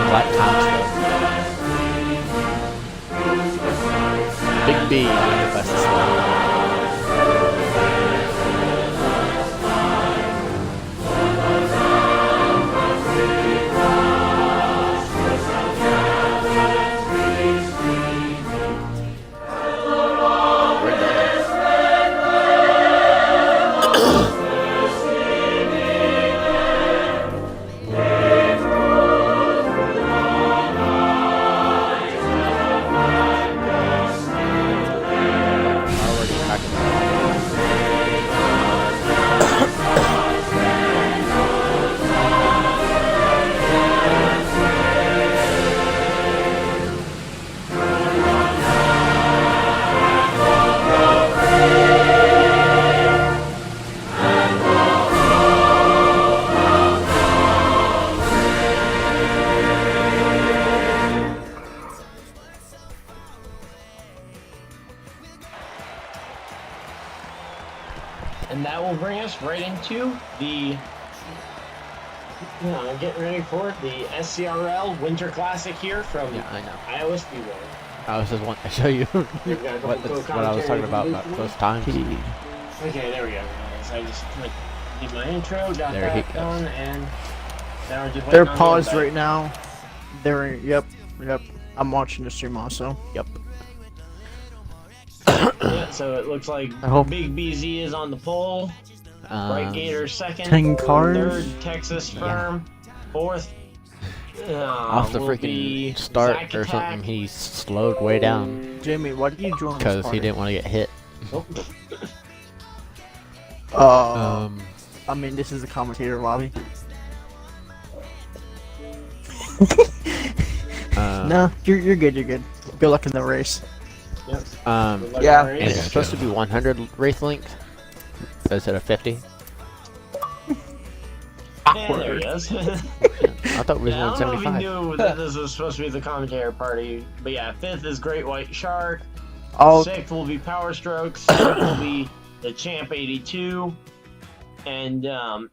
Black time stuff. Big B on the fastest lap. And that will bring us right into the getting ready for the SCRL Winter Classic here from Iowa Speedway. I was just wanting to show you what I was talking about those times. Okay, there we go. So I just did my intro, got that done, and now we're just they're paused right now. They're yep. I'm watching the stream also. Yep. Yeah, so it looks like Big BZ is on the pole. Bright Gator second. 10 cars. Third, Texas Firm. Fourth. Off the freaking start or something, he slowed way down. Jamie, why did you join? Because he didn't want to get hit. I mean, this is a commentator lobby. No, you're good. You're good. Good luck in the race. Yep. Yeah. And it's supposed to be 100 race length instead of 50. Yeah, there he is. I thought it was 175. I don't know if he knew that this was supposed to be the commentary party, but yeah, fifth is Great White Shark. Sixth will be Power Strokes. Seventh will be the Champ 82, and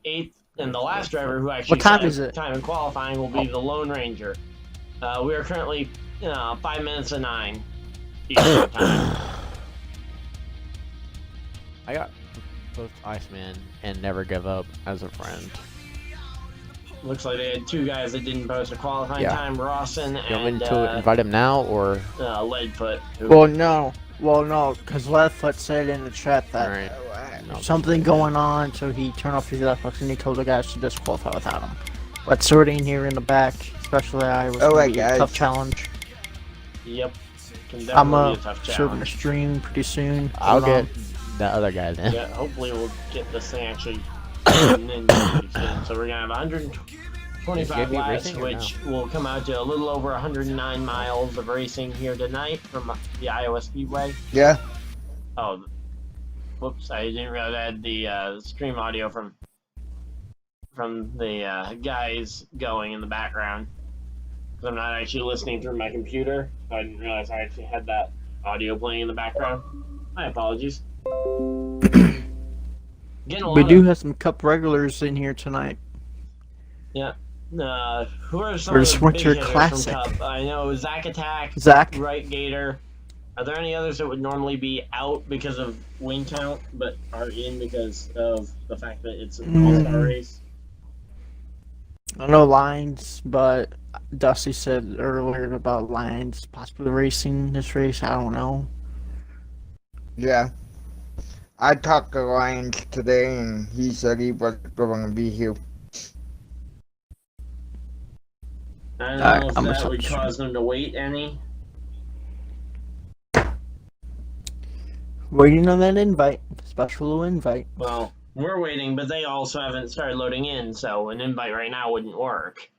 eighth and the last driver who actually set time in qualifying will be the Lone Ranger. We are currently 5 minutes to 9. Eastern time. I got both Iceman and Never Give Up as a friend. Looks like they had two guys that didn't post a qualifying time, Rawson and... You want me to invite him now, or...? Leadfoot. Well, no, because Leadfoot said in the chat that something going on, so he turned off his Leadfoot and he told the guys to disqualify without him. But sorting here in the back, especially I was a tough challenge. Yep. I'm serving a stream pretty soon. I'll get the other guy then. Yeah, hopefully we'll get this thing actually in pretty soon. So we're gonna have 125 laps, which will come out to a little over 109 miles of racing here tonight from the Iowa Speedway. Yeah. Oh, whoops! I didn't realize I had the stream audio from the guys going in the background. I'm not actually listening through my computer, so I didn't realize I actually had that audio playing in the background. My apologies. We do have some Cup regulars in here tonight. Yeah. Who are some of the Winter big Classic? From Cup? I know Zach Attack, Right Gator. Are there any others that would normally be out because of win count, but are in because of the fact that it's an all-star race? I know Lines, but Dusty said earlier about Lines possibly racing this race. I don't know. Yeah. I talked to Lions today, and he said he wasn't going to be here. I don't know if that would cause them to wait any. Waiting on that invite. Special invite. Well, we're waiting, but they also haven't started loading in, so an invite right now wouldn't work.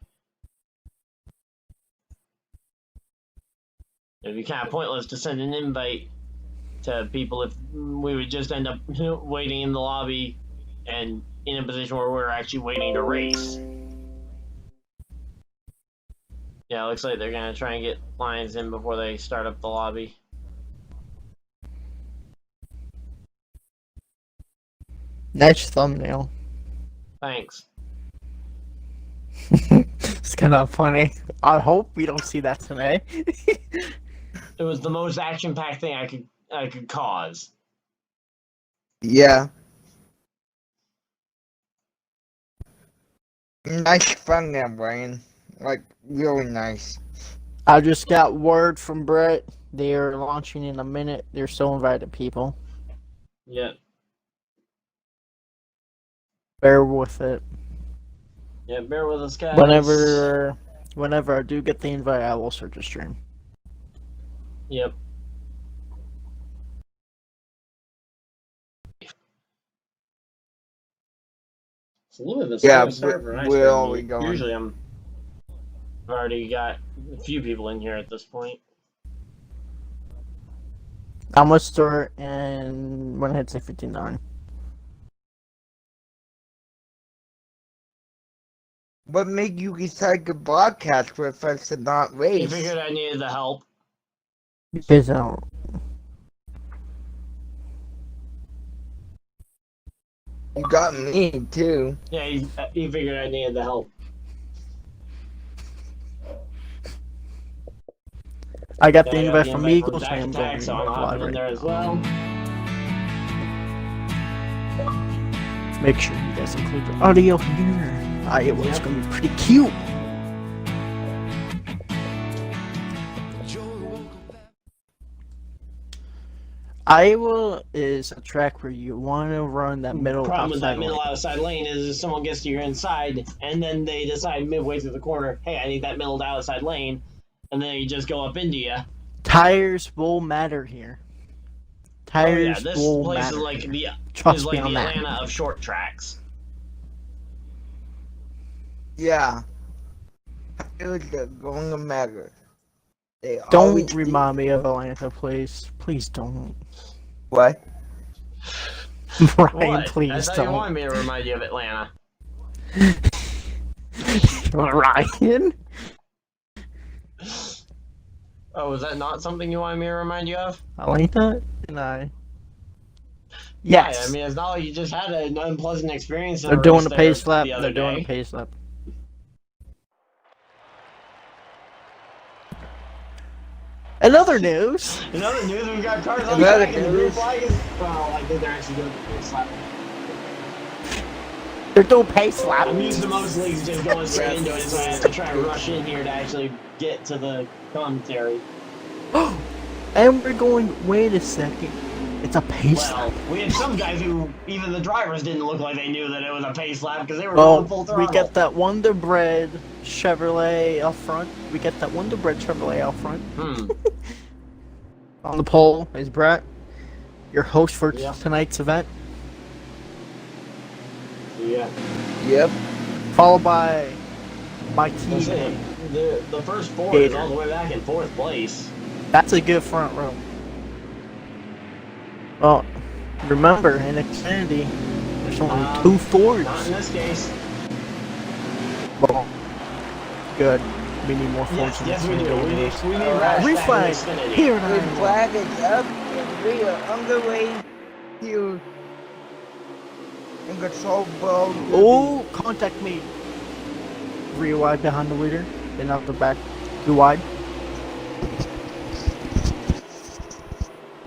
It'd be kind of pointless to send an invite to people if we would just end up waiting in the lobby and in a position where we're actually waiting to race. Yeah, it looks like they're going to try and get lines in before they start up the lobby. Nice thumbnail. Thanks. It's kind of funny. I hope we don't see that today. It was the most action-packed thing I could cause. Yeah. Nice fun there, Brian. Like, really nice. I just got word from Brett. They are launching in a minute. They're still inviting people. Yeah. Bear with it. Yeah, bear with us, guys. Whenever I do get the invite, I will start the stream. Yep. So look at this. Yeah, where are we going? Usually I've already got a few people in here at this point. I'm gonna start and when I hit 59. What made you decide to broadcast with us and not I race? figured I needed the help. Because I don't. You got me, too. Yeah, he figured I needed the help. I got the invite from Eagles, so I'm Attack, so I'm live hopping in right there now. as well. Make sure you guys include the audio here. Iowa's gonna be pretty cute. Iowa is a track where you want to run that middle Problem with that outside middle lane. outside lane is if someone gets to your inside and then they decide midway through the corner, hey, I need that middle to outside lane, and then they just go up into you. Tires will matter here. Tires this will place matter. is like the Trust me the on that. Atlanta of short tracks. Yeah. It's going to matter. They Don't always remind me of Atlanta, please. Please don't. What? Ryan, What? please I thought don't. you wanted me to remind you of Atlanta. Ryan? Oh, was that not something you wanted me to remind you of? Atlanta? And I. Yes. Yeah, I mean, it's not like you just had an unpleasant experience. They're doing the pace lap. They're doing the pace lap. Another news. Another news, we've got cars on Another track and the blue news. flag is... Well, I think they're actually doing the pace lap. They're doing pace lap. I'm used to most leagues just going straight into it, so I have to try to rush in here to actually get to the commentary. And we're going, wait a second. It's a pace Well, lap. we had some guys who, even the drivers didn't look like they knew that it was a pace lap because they were going full throttle. We get that Wonder Bread Chevrolet out front. On the pole is Brett, your host for tonight's event. Yeah. Yep. Followed by my team. The first four is all the way back in fourth place. That's a good front row. Well, remember, in Xfinity, there's only 2 Fords. Not in this case. Well, good. We need more Fords in Yes, we do. Xfinity. We need Reflag here The now. flag is up and we are on the way to in control world. Oh, contact me. 3 wide behind the leader, then out the back 2 wide.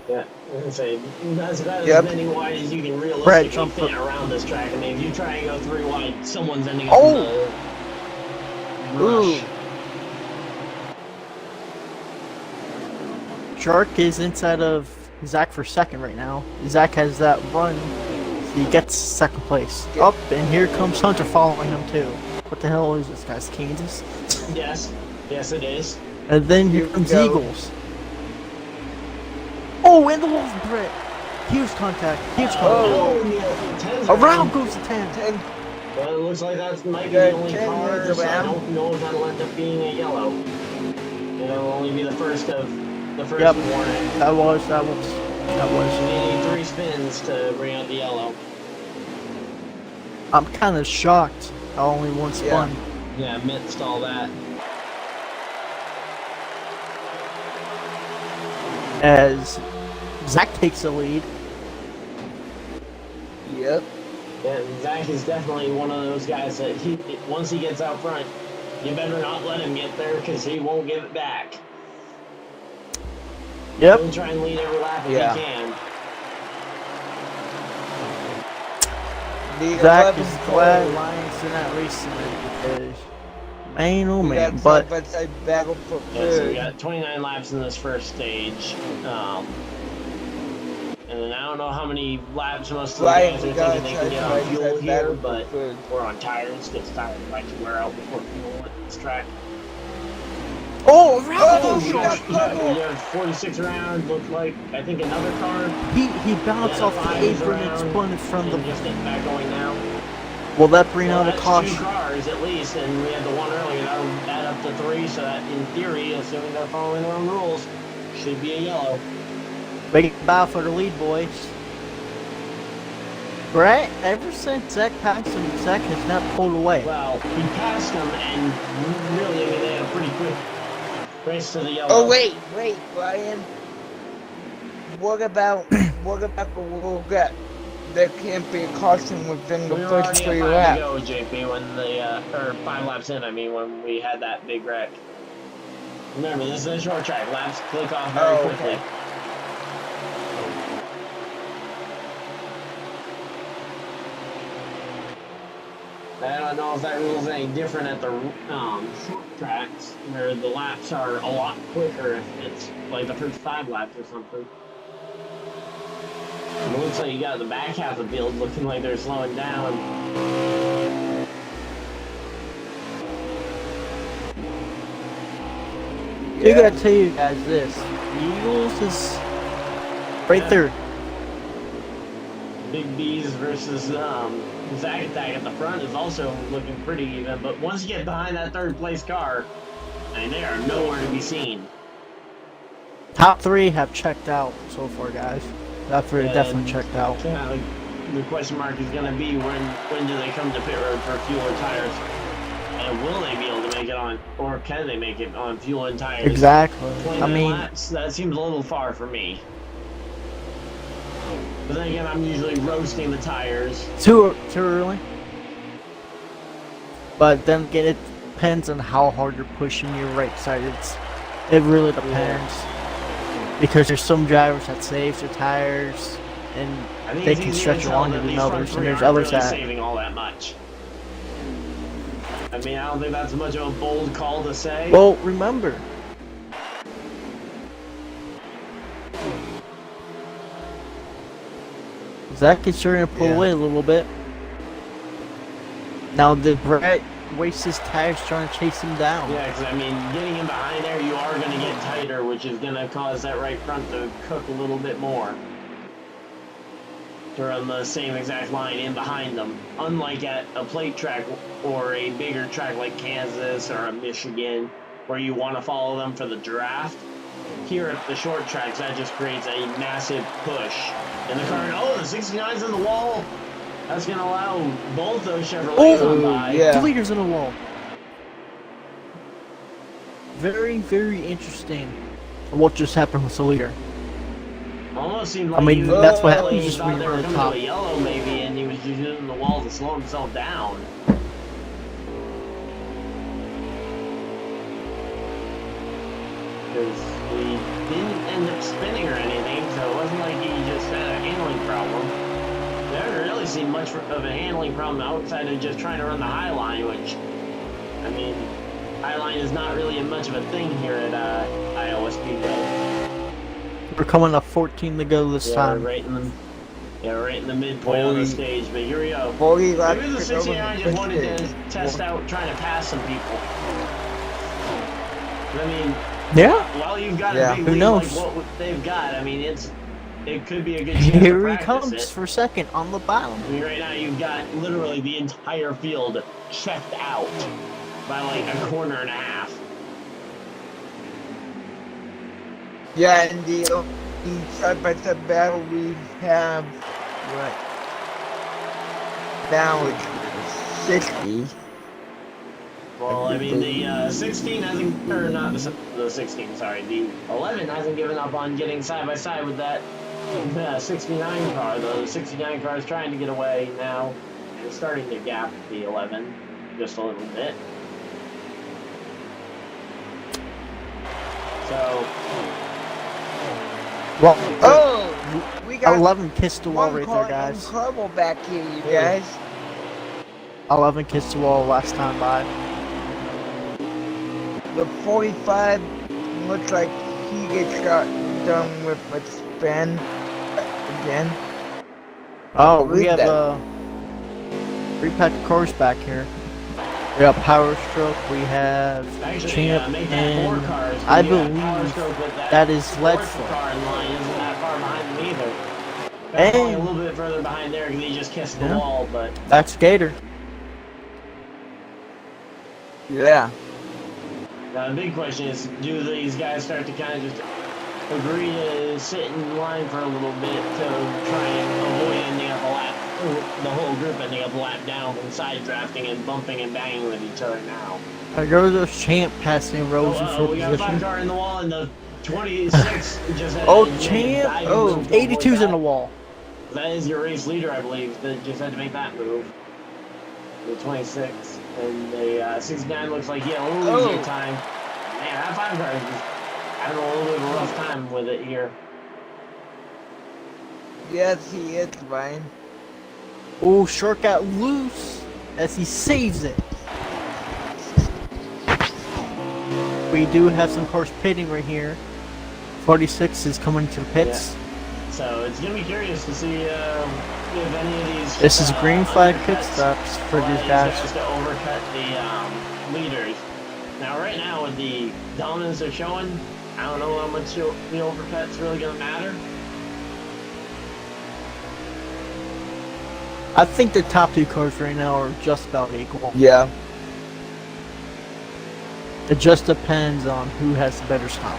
Yeah, I say that's about Yep. as many wide as you can Brett, realistically jump fit up. around this track. I mean, if you try and go 3 wide, someone's ending up Oh! in the rush. Shark is inside of Zach for second right now. Zach has that run. He gets second place. Up, and here comes Hunter following him too. What the hell is this, guys? Kansas? Yes, yes, it is. And then here comes Eagles. Oh, and the Wolf Brett. Huge contact. Huge contact. Around goes the 10. Well, it looks like that might be The the only 10 car, is so I around. don't know if that'll end up being a yellow. It'll only be the first warning. That was. Needing 3 spins to bring out the yellow. I'm kind of shocked. I only one spun. Yeah, missed all that. As Zach takes the lead. Yep. Yeah, Zach is definitely one of those guys that once he gets out front, you better not let him get there because he won't give it back. Yep. He'll try and lead every lap if he can. Zach is glad Lions in that race tonight because, man, oh man, but battle for so we got 29 laps in this first stage. And then I don't know how many laps most of the guys are thinking they can get on fuel here, but or on tires, because tires like to wear out before fuel at this track. oh, You have 46 around, looked like, I think another car. He bounced off the apron and spun in front of the. Just getting back going now. Will that bring out a caution? 2 cars at least, and we had the one earlier. That'll add up to 3, so that in theory, assuming they're following their own rules, should be a yellow. Big bow for the lead, boys. Right? Ever since Zach passed him, Zach has not pulled away. Well, he passed him, and really, I mean, they had a pretty quick race to the yellow. Oh wait, Brian. What about the rule that there can't be a caution within the first 3 laps? We were already at 5 to go, JP, when or 5 laps in, I mean, when we had that big wreck. Remember, this is a short track. Laps click off very quickly. Okay. I don't know if that rule is any different at the short tracks, where the laps are a lot quicker if it's like the first 5 laps or something. It looks like you got the back half of the field looking like they're slowing down. I gotta tell you guys this. The Eagles is right there. Big B's versus Zach Attack at the front is also looking pretty even, but once you get behind that 3rd place car, I mean, they are nowhere to be seen. Top 3 have checked out so far, guys. Top 3 definitely checked out. The question mark is going to be when do they come to pit road for fuel or tires? And will they be able to make it on, or can they make it on fuel and tires? Exactly. 29 laps, that seems a little far for me. But then again, I'm usually roasting the tires. Too early. But then again, it depends on how hard you're pushing your right side. It really depends. Because there's some drivers that save their tires and they can stretch it longer than others, and there's others that saving all that much. I mean, I don't think that's much of a bold call to say. Well, remember, Zach is starting to pull away a little bit. Now the Brett wastes his tires trying to chase him down. Yeah, because I mean, getting him behind there, you are going to get tighter, which is going to cause that right front to cook a little bit more. To run the same exact line in behind them. Unlike at a plate track or a bigger track like Kansas or a Michigan, where you want to follow them for the draft. Here at the short tracks, that just creates a massive push. In the car, oh, the 69's in the wall. That's going to allow both those Chevrolets on by. Yeah. 2 liters in the wall. Very, very interesting what just happened with the leader. Almost seemed like that's what happens just when you're on the top. To a yellow maybe, and he was just using the wall to slow himself down. Because he didn't end up spinning or anything, so it wasn't like he just had a handling problem. There haven't really seen much of a handling problem outside of just trying to run the high line, which, I mean, high line is not really much of a thing here at Iowa Speedway. We're coming up 14 to go this time. Right in the midpoint of the stage, but here we go. Maybe the 69 just wanted to test out trying to pass some people. I mean, while you've got a big lead like what they've got, I mean, it could be a good chance Here he comes for second on the bottom. I mean, right now you've got literally the entire field checked out by like a corner and a half. Yeah, and the side-by-side battle we have now it's 60. Well, I mean, the 16 hasn't, or not the 16, sorry, the 11 hasn't given up on getting side-by-side with that 69 car. The 69 car is trying to get away now. is starting to gap the 11 just a little bit. So, well, we got 11 kissed the wall one right car there, guys. in trouble back here, you guys. 11 kissed the wall last time by. The 45 looks like he gets got done with a spin again. Oh, we have a 3-pack cars back here. We got Power Stroke, we have Champ, and I believe that is Leadfoot. car in line isn't that far behind them either. Only a little bit further behind there because he just kissed the wall, but that's Gator. Yeah. Now the big question is, do these guys start to kind of just agree to sit in line for a little bit to try and avoid ending up a lap, the whole group ending up a lap down from side drafting and bumping and banging with each other now? There goes Champ passing Rose in full we got a position. 5-car in the wall and the 26 just had Oh, to Champ! dive Oh, move to avoid 82's in that. the wall. That is your race leader, I believe, that just had to make that move. The 26. And the 69 looks like he had a little easier time. Man, that 5-car is just having a little bit of a rough time with it here. Yes, he is, Ryan. Oh, short got loose as he saves it. We do have some cars pitting right here. 46 is coming to the pits. Yeah. So it's going to be curious to see if any of these... This is green flag pit stops for these guys. Just to overcut the leaders. Now, right now, with the dominance they're showing, I don't know how much the overcut's really going to matter. I think the top 2 cars right now are just about equal. Yeah. It just depends on who has the better stop.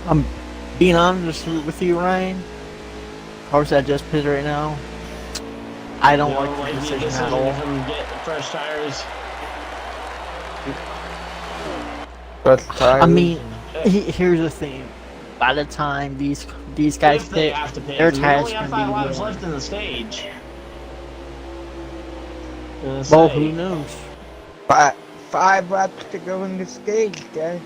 I'm being honest with you, Ryan. Cars that just pitted right now, I don't like the decision at all. Get fresh tires. I mean, here's the thing. By the time these guys pit, their tires can be only have 5 laps worn. left in the stage. Well, who knows? 5 laps to go in the stage, guys.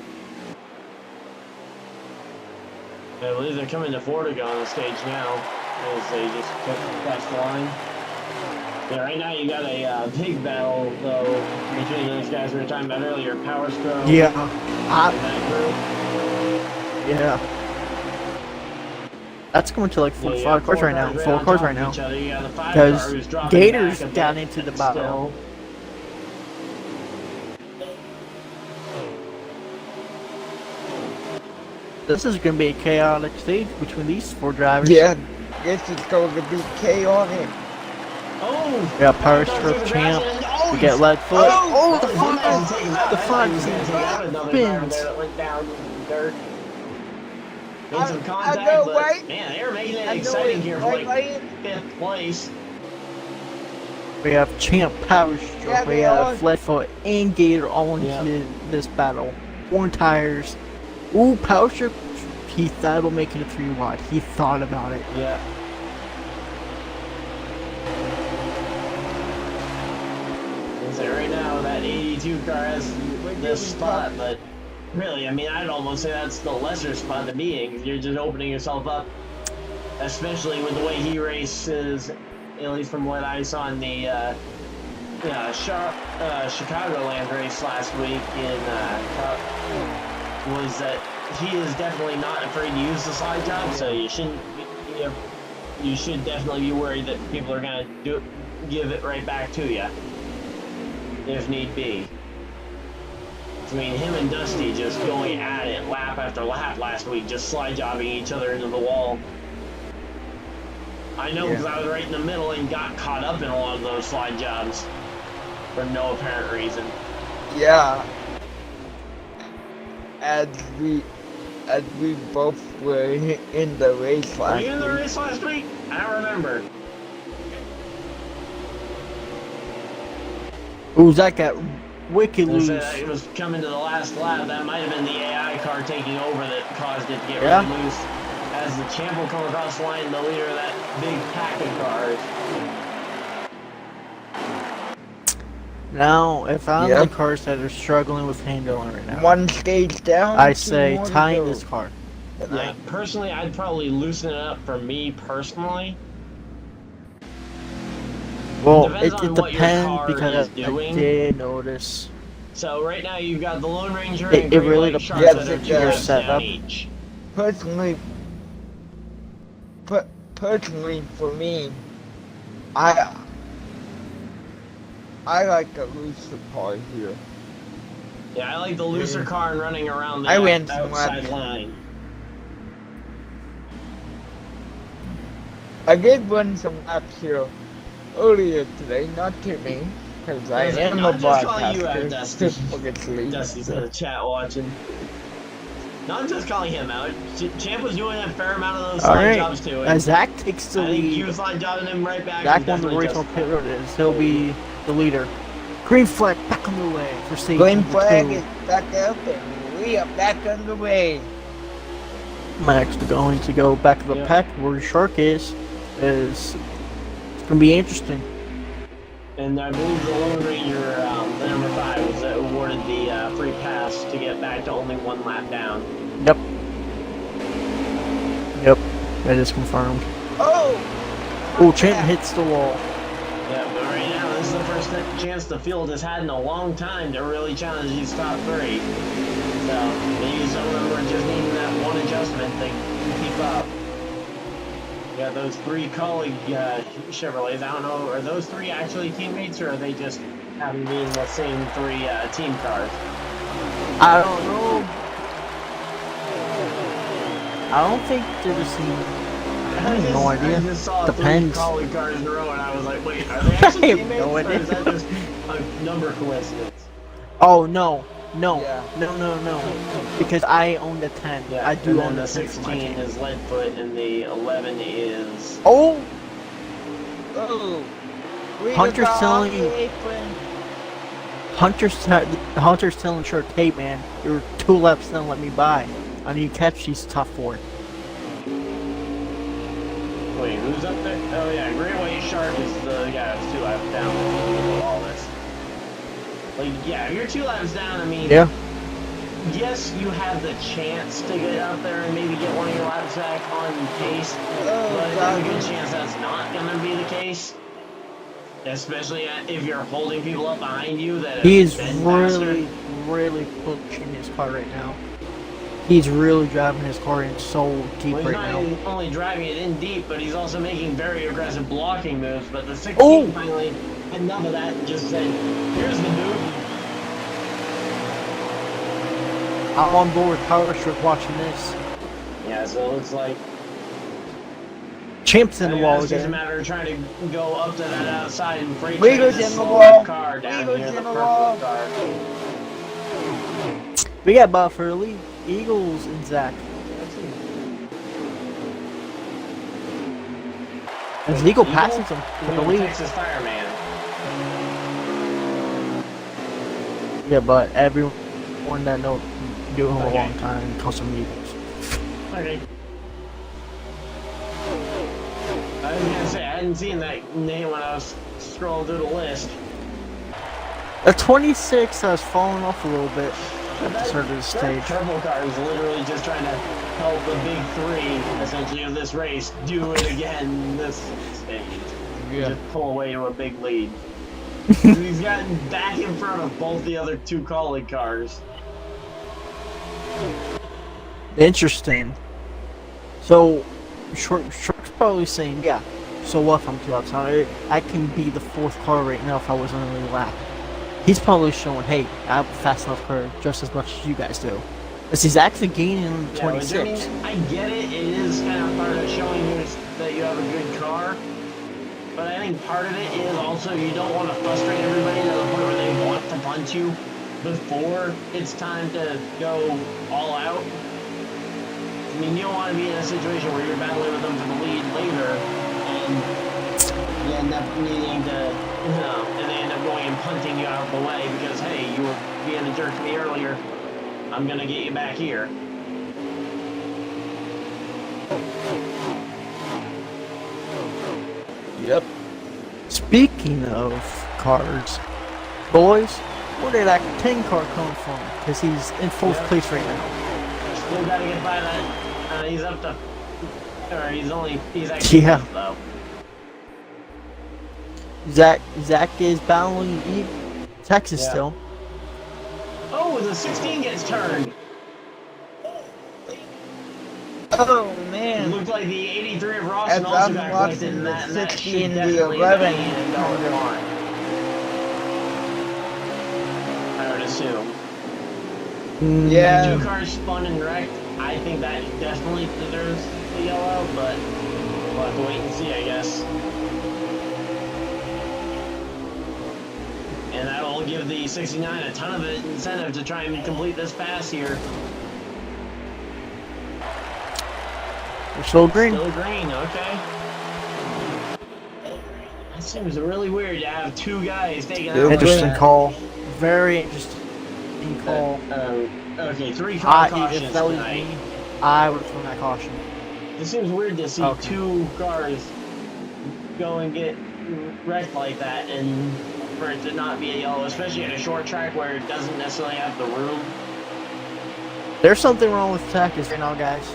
I believe they're coming to 4 to go on the stage now, as they just took past the line. Yeah, right now you got a big battle, though, between those guys we were talking about earlier, Power Stroke. Yeah. And that group. Yeah. That's going to like 5 cars right now. 4 cars right now. Because Gators got into the battle. This is going to be a chaotic stage between these 4 drivers. Yeah, this is going to be chaotic. Oh! We got Power Stroke Champ. We get Leadfoot. Oh, the front spins. Made some contact, I know, but right? man, they were making it exciting here for like 5th place. We have Champ, Power Stroke, Yeah, we have Leadfoot, and Gator all into this battle. 4 tires. Ooh, Power Stroke, he thought about making it 3 wide. He thought about it. Yeah. So right now, that 82 car has this spot, but really, I mean, I'd almost say that's the lesser spot to be in, because you're just opening yourself up, especially with the way he races, at least from what I saw in the Chicagoland race last week in Cup, was that he is definitely not afraid to use the slide job, so you shouldn't, you should definitely be worried that people are going to give it right back to you, if need be. I mean, him and Dusty just going at it lap after lap last week, just slide jobbing each other into the wall. I know because I was right in the middle and got caught up in a lot of those slide jobs for no apparent reason. Yeah. As we both were in the race last week. Were you in the race last week? I don't remember. Ooh, Zach got wicked loose. It was coming to the last lap. That might have been the AI car taking over that caused it to get Yeah. really loose. As the champ will come across the line, the leader of that big pack of cars. Now, if I'm the cars that are struggling with handling right now, one stage down, I say tying this car. Yeah, personally, I'd probably loosen it up for me personally. Well, it depends because I did notice. So right now you've got the Lone Ranger It and Great really White depends Shark on your setup. each. Personally, for me, I like the looser car here. Yeah, I like the looser car and running around the outside line. I did run some laps here earlier today, not to me, because I am a broadcaster. Dusty's in the chat watching. No, I'm just calling him out. Champ was doing a fair amount of those slide jobs too. As Zach takes the lead, I think you slide jobbing him right back. Zach on the race on pit road is. He'll be the leader. Green flag back on the way for safety. Green flag is back up and we are back on the way. I'm actually going to go back to the pack where Shark is. It's going to be interesting. And I believe the Lone Ranger, the number 5, was awarded the free pass to get back to only 1 lap down. Yep. Yep. That is confirmed. Oh! Oh, Champ hits the wall. Yeah, but right now, this is the first chance the field has had in a long time to really challenge these top 3. So, maybe some of them are just needing that one adjustment to keep up. You got those 3 colleague Chevrolets. I don't know, are those 3 actually teammates, or are they just happen to be in the same 3 team cars? I don't know. I don't think they're the same. I have no idea. I just saw Depends. 3 colleague cars in a row, and I was like, wait, are they actually I have teammates, no or idea. is that just a number coincidence? Oh, no. No. Yeah. No. Because I own the 10. Yeah, I do and own then the 10 16 for my team. is Leadfoot, and the 11 is... Oh! Oh! Hunter's telling Shark, hey man, you're 2 laps down, let me by. I need to catch these top 4. Wait, who's up there? Oh yeah, Great White Shark is the guy that's 2 laps down with all this. Like, yeah, if you're 2 laps down, I mean... Yeah. Yes, you have the chance to get out there and maybe get one of your laps back on pace, but there's a good chance that's not going to be the case. Especially if you're holding people up behind you that He is really pushing his car right now. He's really driving his car in so deep right now. He's not only driving it in deep, but he's also making very aggressive blocking moves. But the 16 finally had enough of that and just said, here's the move. I'm on board with Power Stroke watching this. Yeah, so it looks like Champ's in the wall it's just a again. matter of trying to go up to that outside and freight Wiggles in the wall. car down Wiggles here, in the the purple wall. car. We got Buff early, Eagles and Zach. As Eagle passes him for the lead. Texas Fireman. Yeah, but everyone that know knew him a long time calls him Eagles. Okay. I was gonna say, I hadn't seen that name when I was scrolling through the list. A 26 has fallen off a little bit at the start of the stage. Turbo car is literally just trying to help the big 3, essentially, of this race do it again this stage. Yeah. Just pull away to a big lead. He's gotten back in front of both the other 2 colleague cars. Interesting. So, Shark's probably saying, yeah, so what if I'm 2 laps out? I can be the 4th car right now if I was on a lap. He's probably showing, hey, I have a fast enough car just as much as you guys do. Because he's actually gaining on the 26. I mean, I get it. It is kind of part of showing you that you have a good car. But I think part of it is also you don't want to frustrate everybody to the point where they want to punch you before it's time to go all out. I mean, you don't want to be in a situation where you're battling with them for the lead later, and you end up needing to, and they end up going and punting you out trying to jerk me earlier. I'm gonna get you back here. Yep. Speaking of cars, boys, where did that 10 car come from? Because he's in fourth place right now. Still gotta get by that. He's up to, or he's actually fifth, though. Zach is battling Texas still. Oh, the 16 gets turned. Oh man! It looked like the 83 of Rawson also got collected in that. 60 and the 11. I would assume. Yeah. The 2 cars spun and wrecked. I think that definitely deserves the yellow, but we'll have to wait and see, I guess. And that will give the 69 a ton of incentive to try and complete this pass here. We're still green. Still green, okay. That seems really weird to have 2 guys taking out. Interesting call. Very interesting call. Okay, 3 car cautions if that was tonight. me, I would have thrown that caution. It seems weird to see 2 cars go and get wrecked like that, and for it to not be a yellow, especially at a short track where it doesn't necessarily have the room. There's something wrong with Texas right now, guys.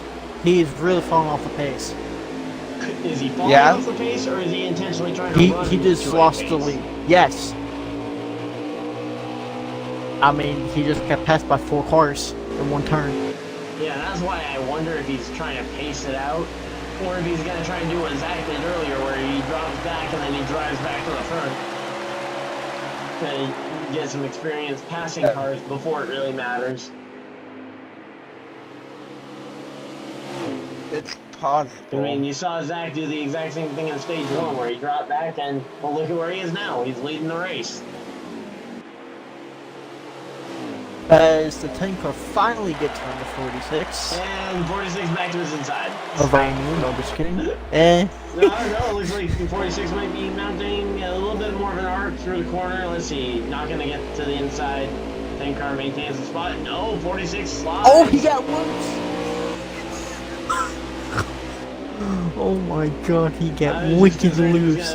He's really falling off the pace. Is he falling off the pace, or is he intentionally trying to run? He just lost the lead. Yes. I mean, he just got passed by 4 cars in 1 turn. Yeah, that's why I wonder if he's trying to pace it out, or if he's going to try and do what Zach did earlier, where he drops back and then he drives back to the front. And get some experience passing cars before it really matters. It's possible. I mean, you saw Zach do the exact same thing in stage 1, where he dropped back, and well, look at where he is now. He's leading the race. As the 10 car finally gets to number 46. And 46 back to his inside. No, just kidding. Eh. No, it looks like 46 might be mounting a little bit more of an arc through the corner. Let's see, not going to get to the inside. 10 car maintains the spot. No, 46 slides. Oh, he got loose. Oh my god, he got wicked loose.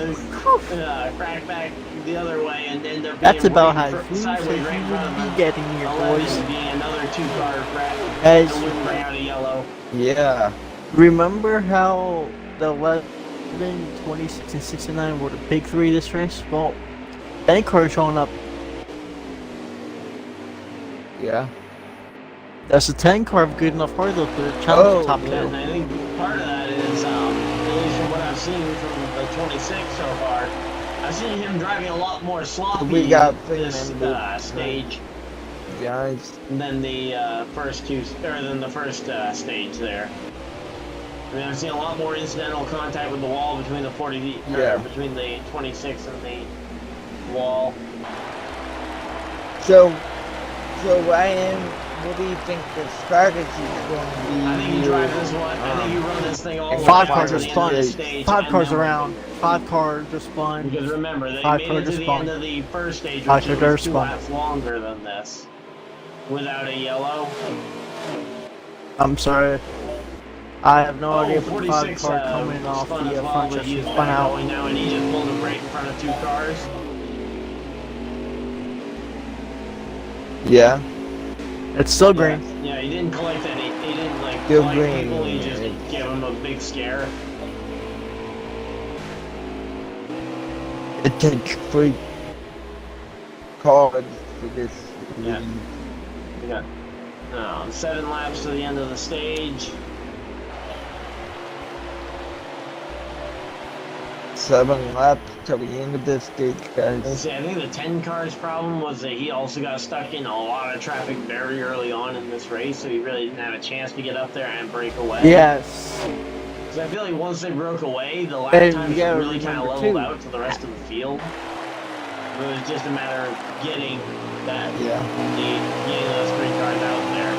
Crack back the other way and end up That's being about right how in he sideways right in front of would him. be getting here, boys. Being another 2-car crash. Guys, Bring out a yellow. Yeah. remember how the 11, 26, and 69 were the big 3 this race? Well, any car showing up. Yeah. That's a 10 car of good enough car though to challenge the top 2. And I think part of that is, at least from what I've seen from the 26 so far, I've seen him driving a lot more sloppy We got this stage guys than the first stage there. I mean, I've seen a lot more incidental contact with the wall between the between the 26 and the wall. So Ryan, what do you think the strategy is going to be? I think you drive this one. I think you run this thing all the way 5 back cars to are the end of the spun. stage. 5 cars around. 5 cars are spun. Because remember, they 5 made cars it to are the spun. end of the first stage, 5 which cars was 2 spun. laps longer than this, without a yellow. I'm sorry. I have no idea if the 5 46 car coming off spun the as well, front but just he's spun back out. going now, and he just pulled him right in front of 2 cars. Yeah. It's still green. Yeah, he didn't collect any. He didn't like Still collect green. people. He just gave him a big scare. It takes 3 cars for this. Yeah. We got 7 laps to the end of the stage. 7 laps to the end of this stage, Let's guys. see, I think the 10 cars problem was that he also got stuck in a lot of traffic very early on in this race, so he really didn't have a chance to get up there and break away. Yes. Because I feel like once they broke away, the lap And times yeah, really kind of remember leveled too. out to the rest of the field. It was just a matter of getting that, Yeah. getting those 3 cars out there.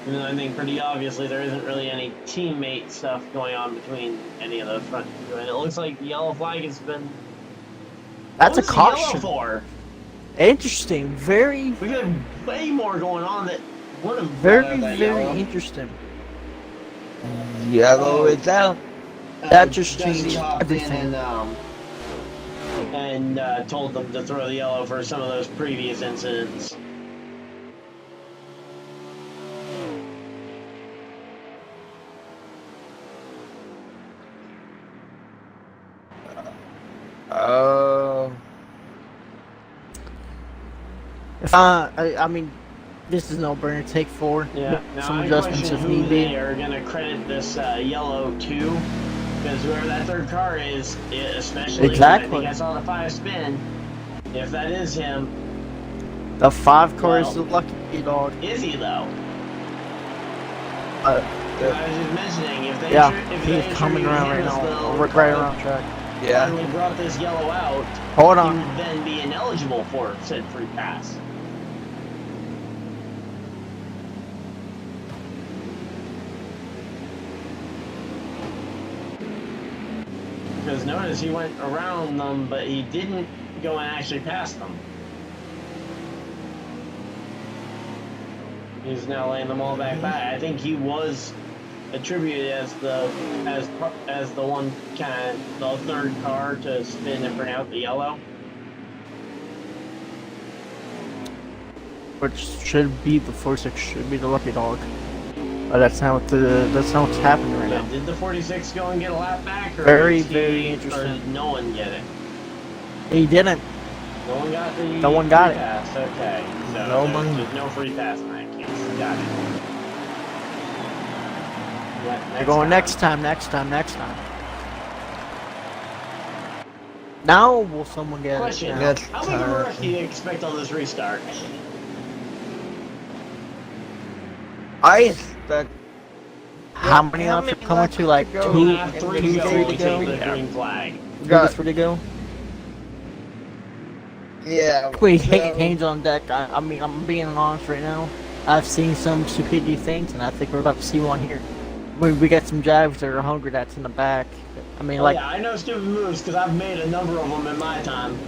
Even though I think pretty obviously there isn't really any teammate stuff going on between any of those front 2. And it looks like the yellow flag has been That's a What's the yellow caution. for? Interesting. Very, We got way more going on that would have very, that very yellow. interesting. Yellow is out. That just Dusty changed hopped everything. in and told them to throw the yellow for some of those previous incidents. Oh. I mean, this is no burner. Take 4. Yeah. Now Some I adjustments question if who need they be. are going to credit this yellow to, because whoever that third car is, especially Exactly. I think I saw the 5 spin. If that is him, The 5 car is Well, the lucky dog. is he though? Uh, I was just mentioning if they yeah, if he's they coming attribute around him right as now. the Right car around track. Yeah. finally brought this yellow out, Hold he on. would then be ineligible for said free pass. Because notice he went around them, but he didn't go and actually pass them. He's now laying them all back by. I think he was attributed as the one kind of the third car to spin and bring out the yellow. Which should be the 46, should be the lucky dog. But that's not what's happening right now. Did the 46 go and get a lap back? Or Very, did very Or interesting. did no one get it? He didn't. No one got the No one got free it. pass. Okay. So No there's one- just no free pass in that case. Got it. They're going next time. Now will someone get Question: it? Now? Yes. How big of a rush do you expect on this restart? I expect. How many How laps are many coming laps to? Like to go? 2, 3 2, to go. 3 to We go? take the green flag. 2 to Got- 3 to go? Yeah. Wait, so- hands on deck. I mean, I'm being honest right now. I've seen some stupidity things, and I think we're about to see one here. We got some drivers that are hungry that's in the back. I mean, like, Yeah, I know stupid moves because I've made a number of them in my time.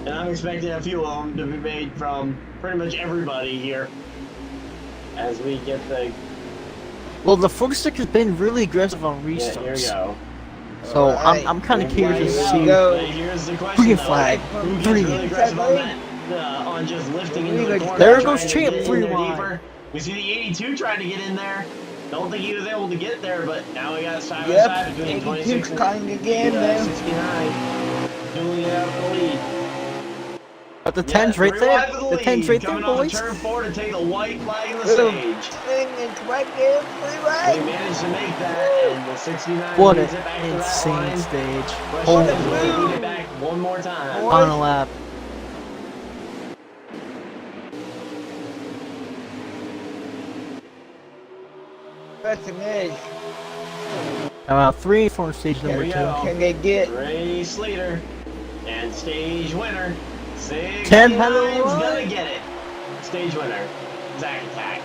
And I'm expecting a few of them to be made from pretty much everybody here. As we get the... well, the 46 has been really aggressive on Yeah, here we restarts. go. So Alright. I'm kind of Green curious to flag see. is out, but here's the question, Green though. flag. Who gets Green. really aggressive on that? On just lifting into the corner. There trying goes to Champ, get in free there line. deeper. We see the 82 trying to get in there. Don't think he was able to get there, but now we got side by side Yep. between 82 26 and kind of getting there. 69. Dueling it out for the lead. But the 10's right 3 there. wide for The 10's right there, Coming off boys. the turn 4 to take the white flag in the Little stage. thing is right there, free They right. managed to make that, and the 69 What leads an it back to that insane line. stage. Question Holy is, will they move. lead it back one more time? Final lap. Question is, About 3 for stage Here number we 2. go. can they get Race leader and stage winner. 69's 10 had a run. gonna get it. Stage winner, Zach Attack.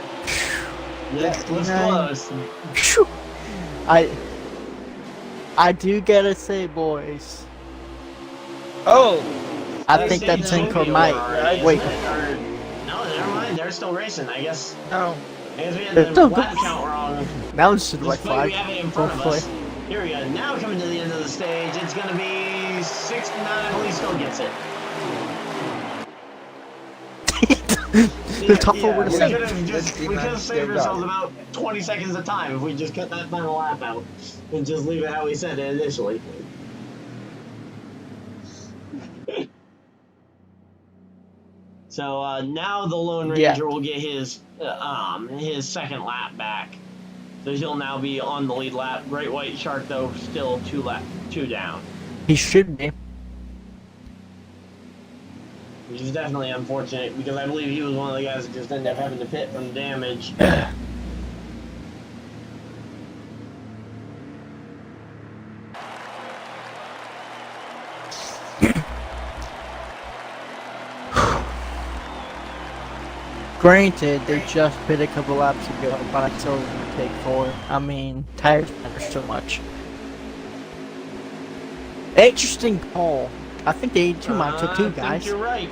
Yeah, was 69. close. Phew. I do gotta say, boys. Oh, I think that Stage 10 car two might. already, Wait. isn't it? Or- no, never mind. They're still racing. I guess no. we had It's the so lap good. count wrong. Now this is the white This play we flag. have it in front of Hopefully. us. Here we go. Now coming to the end of the stage, it's going to be 69. I believe still gets it. The tougher word to we say. could have saved Still got ourselves it. about 20 seconds of time if we just cut that final lap out and just leave it how we said it initially. So now the Lone Yeah. Ranger will get his second lap back. So he'll now be on the lead lap. Great White Shark though still two down, He should be. which is definitely unfortunate because I believe he was one of the guys that just ended up having to pit from damage. Granted, they just pit a couple laps ago, but I still gonna take 4. I mean, tires matter so much. Interesting call. I think the 82 might took 2 I guys. think you're right.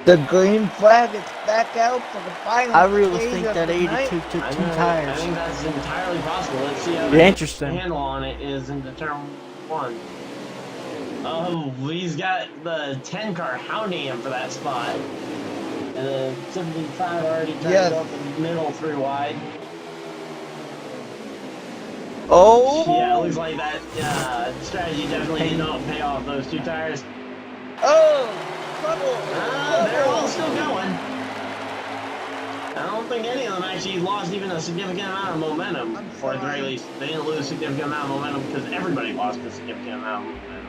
The green flag is back out for the final. I really stage think of that the 82 night. took 2 I tires. think that's entirely possible. Let's see how Yeah, the interesting. handle on it is into turn 1. Oh, he's got the 10 car hounding him for that spot. And the 75 already turned off the middle 3 wide. Oh! Yeah, it looks like that strategy definitely did not pay off those 2 tires. Oh! Trouble! They're all still going. I don't think any of them actually lost even a significant amount of momentum. Or at the very least, they didn't lose a significant amount of momentum because everybody lost a significant amount of momentum.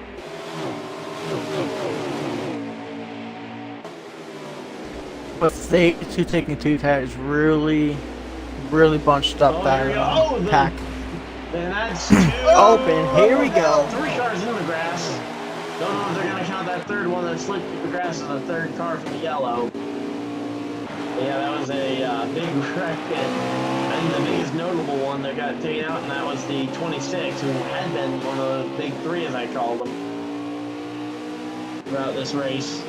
But the 82 taking 2 tires really bunched up that pack. Then that's 2. Open, here we go. 3 cars in the grass. Don't know if they're going to count that 3rd one that slipped through the grass as the 3rd car from the yellow. But yeah, that was a big wreck. I think the biggest notable one that got taken out, and that was the 26, who had been one of the big 3, as I called them, throughout this race.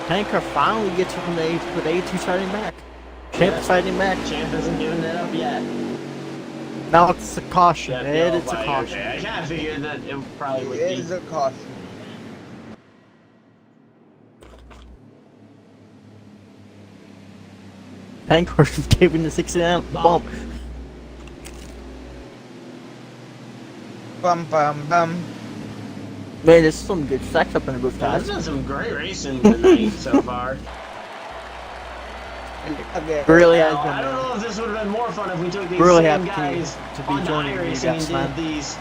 Tanker finally gets from the 82 fighting back. Champ fighting back. Champ isn't giving it up yet. Now it's a caution. Yeah, It's a caution. Okay. I kind of figured that it probably would It be. is a caution. Tanker is giving the 69 bump. Bum bum bum. Man, there's some good stacks up in the booth, Yeah, guys. there's been some great racing tonight so far. Okay. Really has Now, been. I don't know if this would have been more fun if we took these Really same happy guys to be on joining Dyer you racing guys, and man. did these,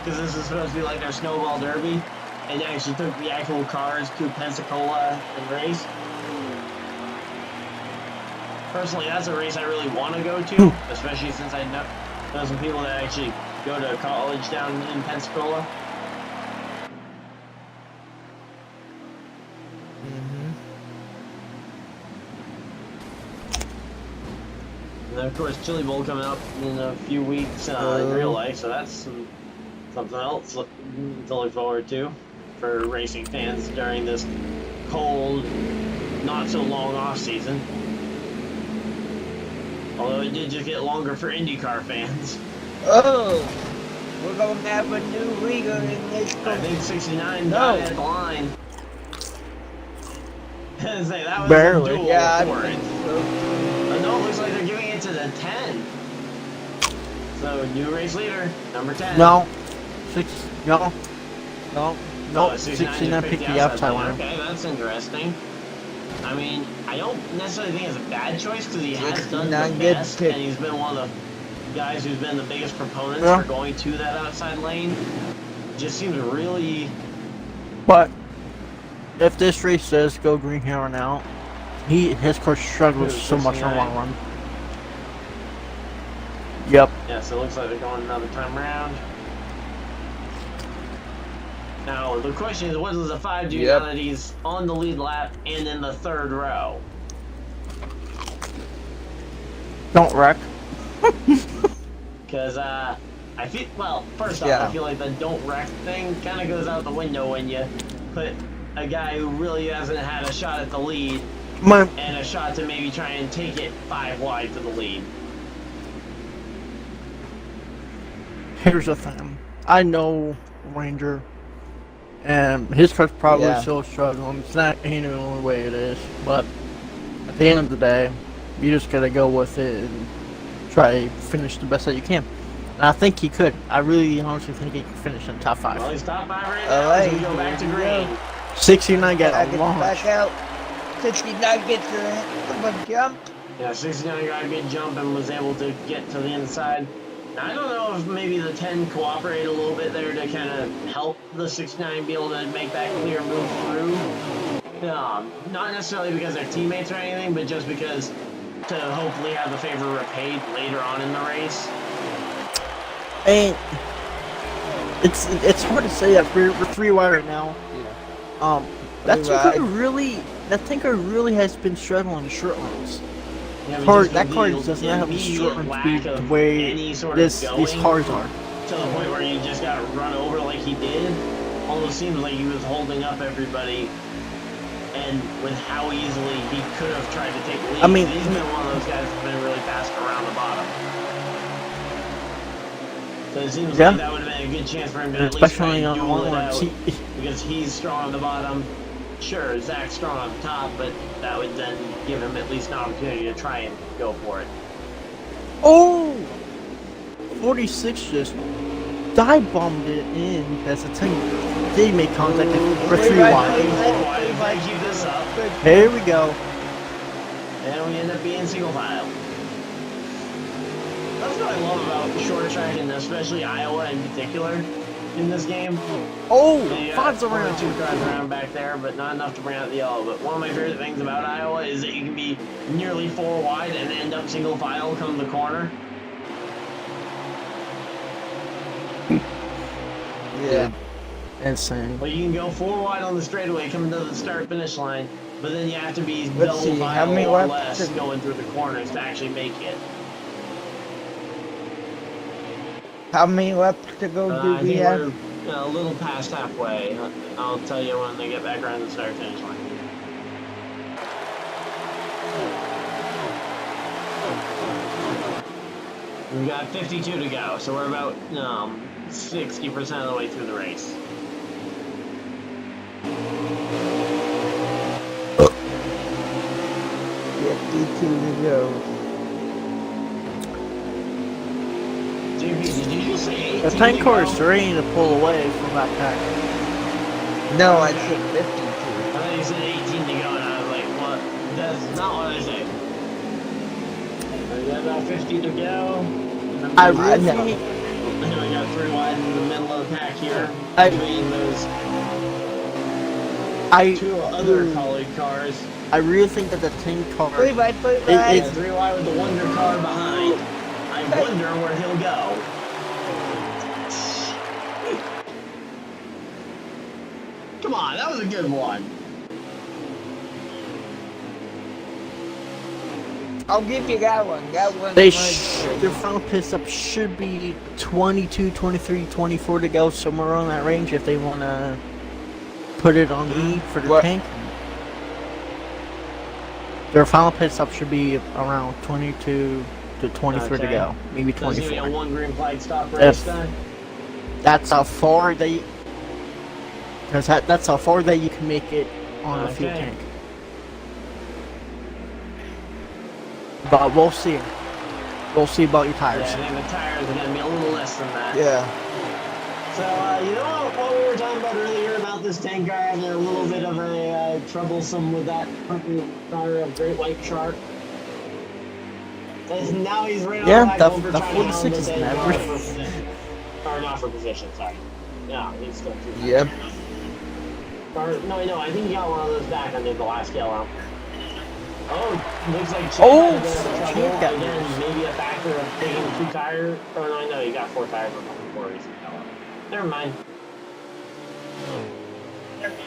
because this is supposed to be like their snowball derby, and actually took the actual cars to Pensacola and race. Personally, that's a race I really want to go to, especially since I know some people that actually go to college down in Pensacola. And then, of course, Chili Bowl coming up in a few weeks in real life, so that's something else to look forward to for racing fans during this cold, not so long off season. Although it did just get longer for IndyCar fans. Oh! We're gonna have a new leader in this. I think 69 got at the line. Say, that was Barely. a duel for it. No, it looks like they're giving it to the 10. So, new race leader, number 10. No. No. Oh, 69 picked the outside line. Okay, that's interesting. I mean, I don't necessarily think it's a bad choice because he has done the best, and he's been one of the guys who's been the biggest proponents for going to that outside lane. Just seems really. But if this race does go green here on out, his car struggles so much in the long run. Yep. Yeah, so it looks like they're going another time around. Now, the question is, what does the 5 do now that he's on the lead lap and in the 3rd row? Don't wreck. Because, I feel, well, first off, I feel like the don't wreck thing kind of goes out the window when you put a guy who really hasn't had a shot at the lead and a shot to maybe try and take it 5 wide for the lead. Here's the thing. I know Ranger, and his car's probably still struggling. It's not ain't the only way it is, but at the end of the day, you just gotta go with it and try to finish the best that you can. And I think he could. I really honestly think he could finish in top 5. Well, he's top 5 right now as we go back to green. 69 got a launch. Back out. 69 gets a jump. Yeah, 69 got a good jump and was able to get to the inside. Now, I don't know if maybe the 10 cooperated a little bit there to kind of help the 69 be able to make that clear move through. Not necessarily because they're teammates or anything, but just because to hopefully have the favor repaid later on in the race. And it's hard to say that we're 3 wide right now. That tanker really has been struggling in short runs. Yeah, That car does not have the short run speed the way these cars are. to the point where he just got run over like he did, almost seems like he was holding up everybody. And with how easily he could have tried to take the lead. I mean, he's been one of those guys that's been really fast around the bottom. So it seems like that would have been a good chance for him to at least try and duel it out, because he's strong on the bottom. Sure, Zach's strong on the top, but that would then give him at least an opportunity to try and go for it. Oh! 46 just dive bombed it in as a team. They make contact for 3 wide. Keep this up. Here we go. And we end up being single file. That's what I love about short track, and especially Iowa in particular in this game. Oh, five's around. 2 cars around back there, but not enough to bring out the yellow. But one of my favorite things about Iowa is that you can be nearly 4 wide and end up single file come the corner. Yeah. Insane. Well, you can go 4 wide on the straightaway coming to the start-finish line, but then you have to be double file or less going through the corners to actually make it. How many laps to go do we have? We're a little past halfway. I'll tell you when they get back around the start-finish line. We've got 52 to go, so we're about 60% of the way through the race. To go. JP, did you just say 18 The tank car is ready to pull away from that pack. No, I said 52. I thought you said 18 to go, and I was like, what? That's not what I said. We got about 50 to go. I really think we got 3 wide in the middle of the pack here. Between those 2 other colleague cars. I really think that the tank car... 3 wide, 3 wide. It's 3 wide with the Wonder car behind. I wonder where he'll go. Come on, that was a good one. I'll give you that one. That one. Their final pit stop should be 22, 23, 24 to go, somewhere on that range if they want to put it on E for the tank. Their final pit stop should be around 22 to 23 to go, maybe 24. There's gonna be a 1 green flag stop race then? That's how far they... Because that's how far that you can make it on a fuel tank. But we'll see. We'll see about your tires. Yeah, I think the tires are going to be a little less than that. Yeah. So, you know what we were talking about earlier about this tank car having a little bit of a troublesome with that purple car of Great White Shark? And now he's right on the 46 is never. Or not for position, sorry. No, he's still too. Yep. Or, no, I think he got one of those back under the last yellow. Oh, looks like Champ got again, maybe a factor of taking 2 tires. Oh, no, he got 4 tires before he's yellow. Never mind.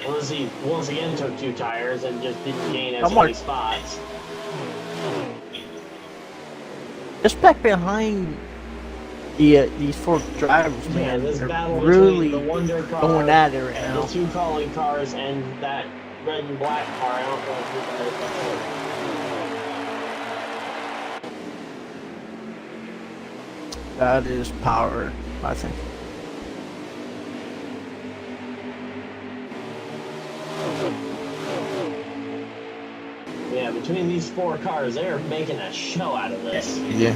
Unless he once again took 2 tires and just didn't gain as many spots. Just back behind these 4 drivers, man. This battle really the Wonder car going at it right now. The 2 colleague cars and that red and black car. I don't know if that is power, I think. Yeah, between these 4 cars, they're making a show out of this. Yeah.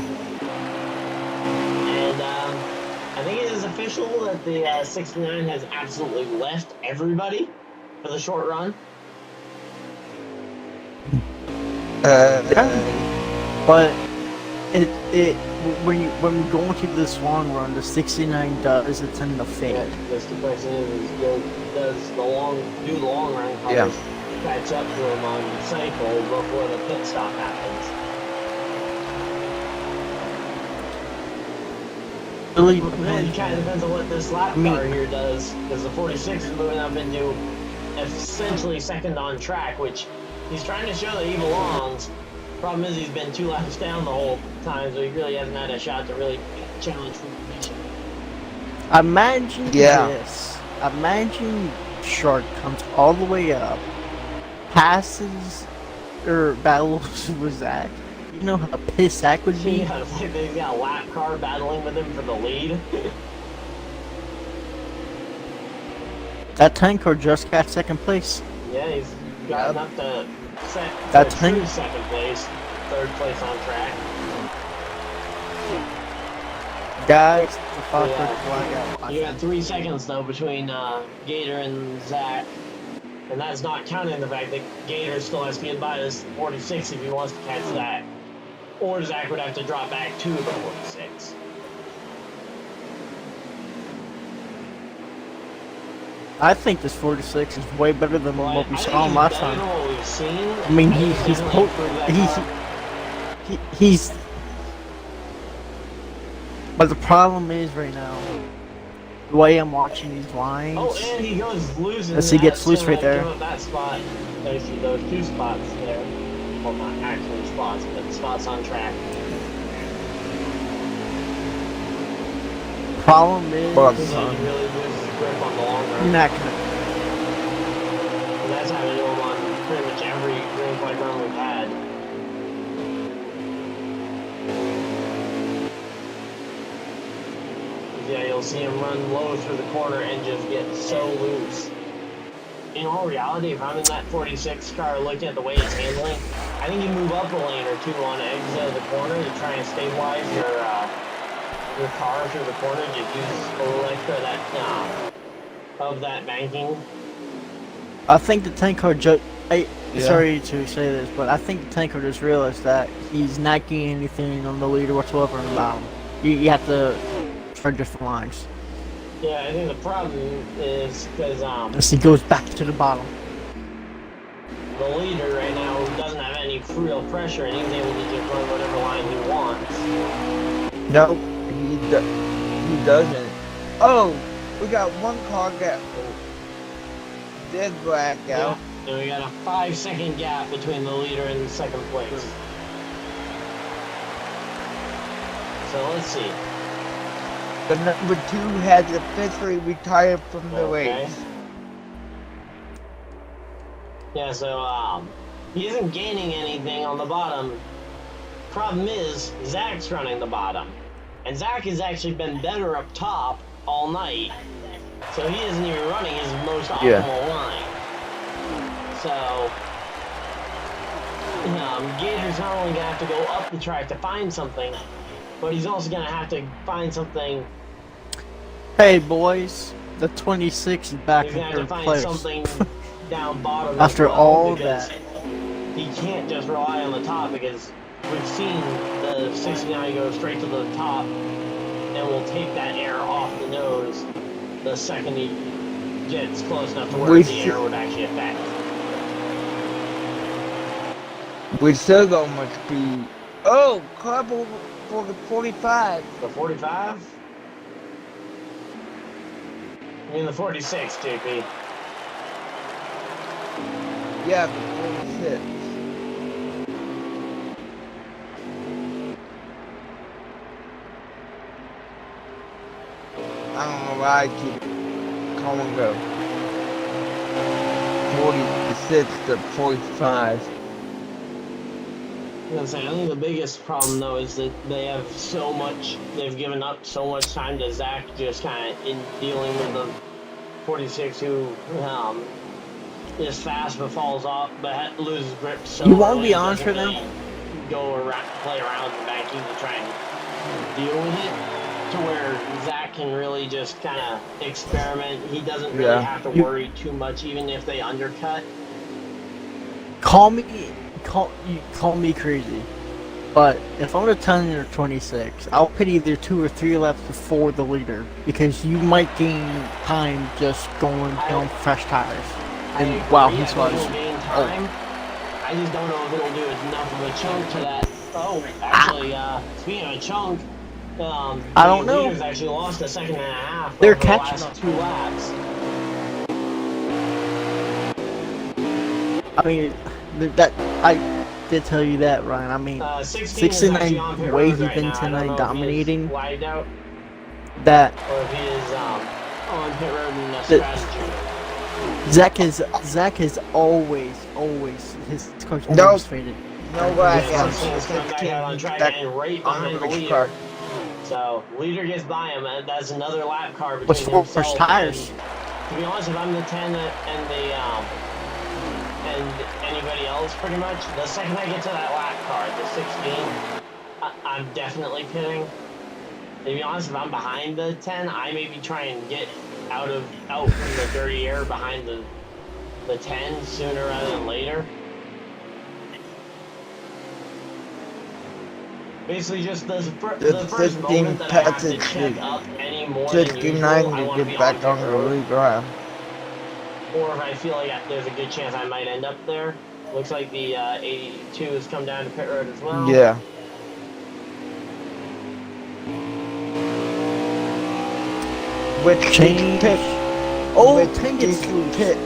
And I think it is official that the 69 has absolutely left everybody for the short run. But when we go into this long run, the 69 does tend to fade. Yeah, because the question is does the long run cars catch up to him on cycle before the pit stop happens? Really, it kind of depends on what this lap car here does, because the 46 is moving up into essentially second on track, which he's trying to show that he belongs. Problem is he's been 2 laps down the whole time, so he really hasn't had a shot to really challenge for position. Imagine this. Imagine Shark comes all the way up, passes, or battles with Zach. You know how pissed Zach would be? Yeah, they've got a lap car battling with him for the lead. That tank car just got second place. Yeah, he's got enough to set true second place, third place on track. Guys, you got 3 seconds though between Gator and Zach, and that's not counting the fact that Gator still has to get by this 46 if he wants to catch Zach, or Zach would have to drop back to the 46. I think this 46 is way better than what we saw him last time. What we've seen. I mean, he's. But the problem is right now, the way I'm watching these lines. Oh, and he goes losing. As he gets loose right there. That spot. There's those 2 spots there. Well, not actually spots, but spots on track. Problem is, he really loses grip on the long run. you're not gonna. And that's happened to him on pretty much every green flag run we've had. Yeah, you'll see him run low through the corner and just get so loose. In all reality, if I'm in that 46 car looking at the way it's handling, I think you move up a lane or 2 on exit of the corner to try and stabilize your car through the corner. Just use a little extra of that banking. I think the tank car sorry to say this, but I think the tank car just realized that he's not getting anything on the leader whatsoever on the bottom. You have to try different lines. Yeah, I think the problem is because as he goes back to the bottom. The leader right now doesn't have any real pressure, and he's able to just run whatever line he wants. No, he doesn't. Oh, we got 1 car gap. Dead black out. Yeah, and we got a 5-second gap between the leader and second place. So let's see. The number 2 has officially retired from the race. Yeah, so he isn't gaining anything on the bottom. Problem is, Zach's running the bottom. And Zach has actually been better up top all night. So he isn't even running his most optimal line. So Gator's not only going to have to go up the track to find something, but he's also going to have to find something. Hey boys, the 26 is back in third place. He's going to have to find something down bottom. After all that. He can't just rely on the top, because we've seen the 69 go straight to the top and will take that air off the nose the second he gets close enough to where the air would actually affect. We still got much speed. Oh, couple for the 45. The 45? I mean the 46, JP. Yeah, the 46. I don't know why I keep calling go. 46 to 45. I think the biggest problem though is that they've given up so much time to Zach just kind of in dealing with the 46 who is fast but falls off, but loses grip so you won't be on for them. Play around the banking to try and deal with it, to where Zach can really just kind of experiment. He doesn't really have to worry too much, even if they undercut. Call me crazy, but if I'm a 10 or 26, I'll put either 2 or 3 laps before the leader, because you might gain time just going down fresh tires. And wow, he's slow. I just don't know if it'll do enough of a chunk to that. Oh, actually, speaking of a chunk, I don't know. Leaders actually lost a second and a half. They're over catching the last up. 2 laps. I mean, that I did tell you that, Ryan. I mean, 69 way he's been tonight dominating. that or if he is on pit road in a strategy. Zach is always his car's always faded. No way. Yeah, he's coming back out on track and right behind the leader. So leader gets by him, and that's another lap car between himself tires. and, to be honest, if I'm the 10 and the and anybody else, pretty much, the second I get to that lap car, the 16, I'm definitely pitting. To be honest, if I'm behind the 10, I maybe try and get out from the dirty air behind the 10 sooner rather than later. Basically, just the first moment that I have to check up any more than usual, I want to be back on the lead drive. Or if I feel like there's a good chance I might end up there. Looks like the 82 has come down to pit road as well. Yeah. Which change pit? Tank gets loose.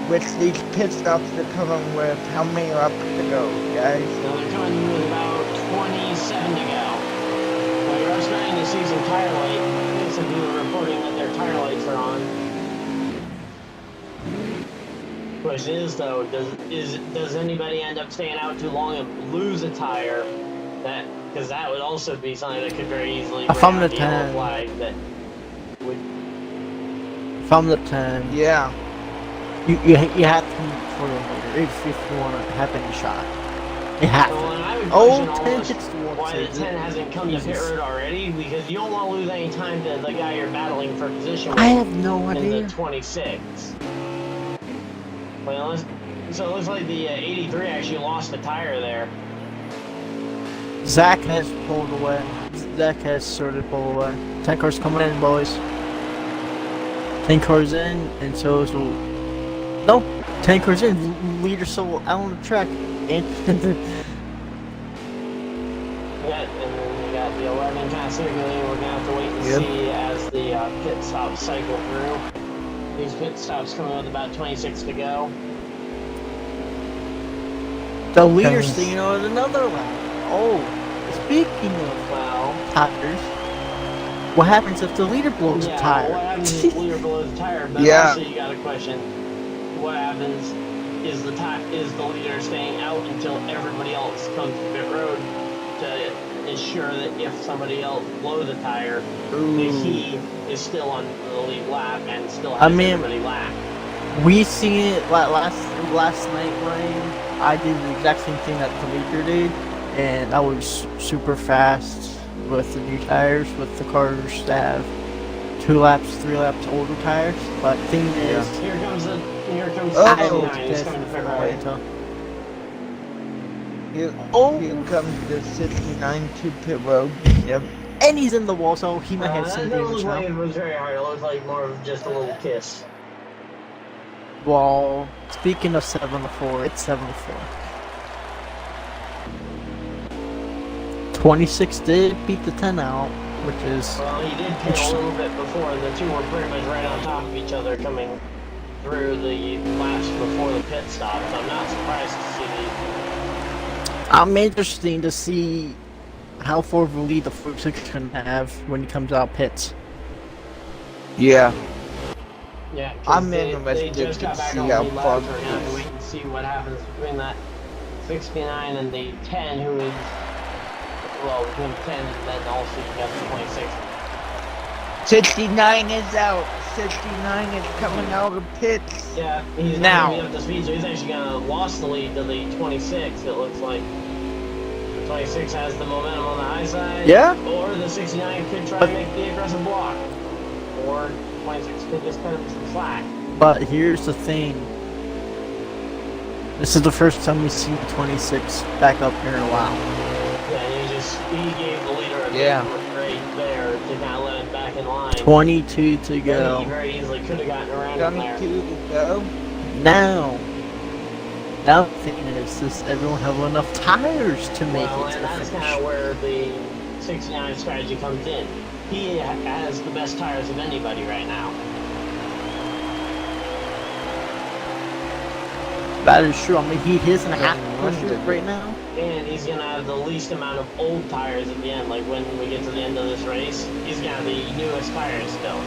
Which these pit stops are coming with how many laps to go, guys? Now they're coming with about 27 to go. Now you're starting to see some tire light. I think some people are reporting that their tire lights are on. Question is though, does anybody end up staying out too long and lose a tire? Because that would also be something that could very easily bring out the yellow flag that would. If I'm the 10, yeah. You have to move for the leader if you want to have any shot. You have to. 10 hits the wall. Why the 10 hasn't come to pit road already? Because you don't want to lose any time to the guy you're battling for position with. I have no idea. In the 26. Well, so it looks like the 83 actually lost a tire there. Zach has pulled away. Zach has started to pull away. 10 cars coming in, boys. 10 cars in, and so is no, 10 cars in. Leader still out on the track. And and then we got the 11 kind of circulating. We're gonna have to wait and see as the pit stops cycle through. These pit stops coming with about 26 to go. The leader's staying on another lap. Oh, speaking of tires, what happens if the leader blows a tire? What happens if the leader blows a tire? But also you got a question. What happens is the leader staying out until everybody else comes to pit road to ensure that if somebody else blows a tire, that he is still on the lead lap and still has everybody lap. We seen it last night, Ryan. I did the exact same thing that the leader did, and I was super fast with the new tires, with the cars that have 2 laps, 3 laps older tires. But the thing is, here comes the 69. He's coming to pit road. Here comes the 69 to pit road. Yep. And he's in the wall, so he might have some damage. It looked like it was very hard. It looked like more of just a little kiss. Well, speaking of 7-4, it's 7-4. 26 did beat the 10 out, which is. Well, he did pit a little bit before, and the two were pretty much right on top of each other coming through the laps before the pit stop. So I'm not surprised to see these. I'm interested to see how far of a lead the 46 can have when he comes out pits. Yeah. Yeah, I'm interested to see how far. We're gonna have to wait and see what happens between that 69 and the 10, who is between 10 and then also you got the 26. 69 is out. 69 is coming out of pits. Yeah, he's not gonna be up to speed, so he's actually gonna lost the lead to the 26. It looks like the 26 has the momentum on the high side. Yeah. Or the 69 could try to make the aggressive block, or 26 could just cut him some slack. But here's the thing. This is the first time we see 26 back up here in a while. Yeah, he gave the leader a big right there to kind of let him back in line. 22 to go. He very easily could have gotten around him there. 22 to go. Now the thing is, does everyone have enough tires to make it to the that's finish? kind of where the 69 strategy comes in. He has the best tires of anybody right now. That is true. I mean, he isn't half pushing right now. And he's going to have the least amount of old tires at the end. Like when we get to the end of this race, he's going to have the newest tires still.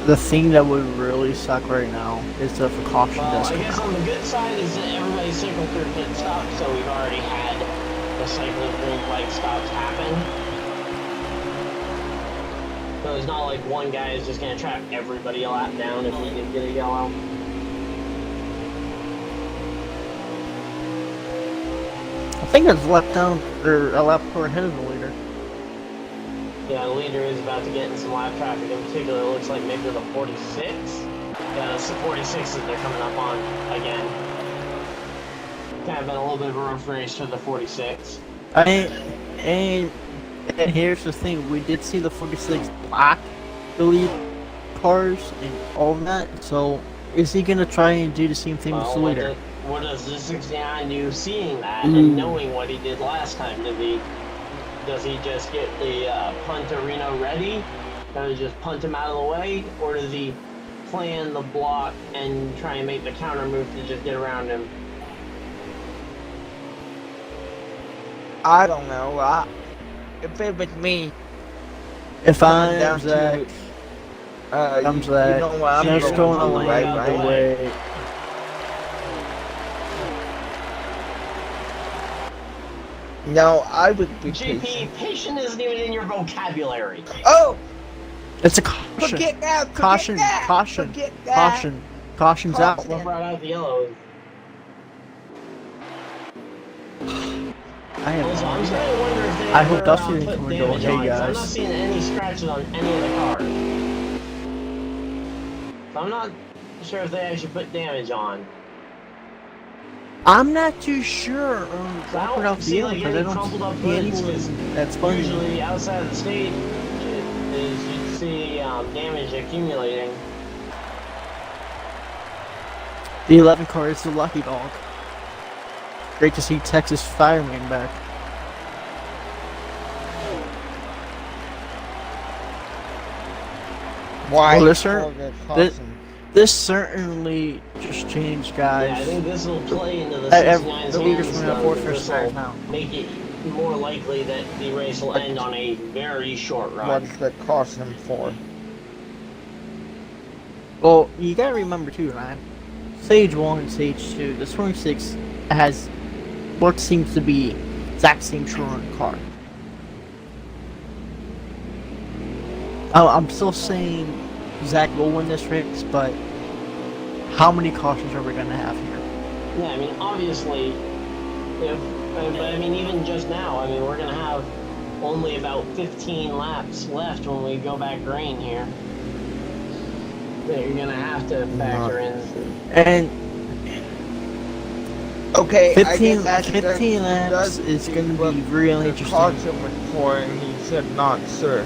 The thing that would really suck right now is if a caution does I come guess out. on the good side is that everybody's cycling through pit stop, so we've already had the cycling green flag stops happen. So it's not like one guy is just going to trap everybody a lap down if we did get a yellow. I think it's left down, or a lap car ahead of the leader. Yeah, the leader is about to get in some lap traffic. In particular, it looks like maybe the 46. Yeah, it's the 46 that they're coming up on again. Kind of been a little bit of a rough race for the 46. And here's the thing, we did see the 46 block the lead cars and all that, so is he going to try and do the same thing with the leader? What does the 69 do seeing that and knowing what he did last time? Does he just get the punt Reno ready? Does he just punt him out of the way? Or does he plan the block and try and make the counter move to just get around him? I don't know. If it was me, If I'm down Zach, I'm Zach, you know what, I'm just going the on right way. No, I would be GP, patient. patient isn't even in your vocabulary. Oh! It's a caution. Forget that! Forget Caution, that, caution, forget that. caution. Caution's out. Caution. Brought out the yellow. Also, I'm starting to wonder if they I hope ever, Dusty didn't put come and go, damage "Hey, on, 'cause guys." I'm not seeing any scratches on any of the cars. So I'm not sure if they actually put damage on. I'm not too sure. So I don't see like any crumpled up hoods, because That's funny. usually outside of the stage is you'd see damage accumulating. The 11 car is the lucky dog. Great to see Texas Fireman back. Why? Well, this certainly just changed, guys. Yeah, I think this will play into the 69's The leaders hands, from the though. fourth This first start will now. make it more likely that the race will end on a very short run. What's the caution for? Well, you gotta remember too, man. Stage 1 and Stage 2, the 26 has what seems to be exact same short car. I'm still saying Zach will win this race, but how many cautions are we gonna have here? Yeah, I mean, obviously, but I mean, even just now, I mean, we're gonna have only about 15 laps left when we go back green here. That you're gonna have to factor in. And Okay, 15 I guess 15 laps is gonna be really interesting. Caution was for, and he said not, sir.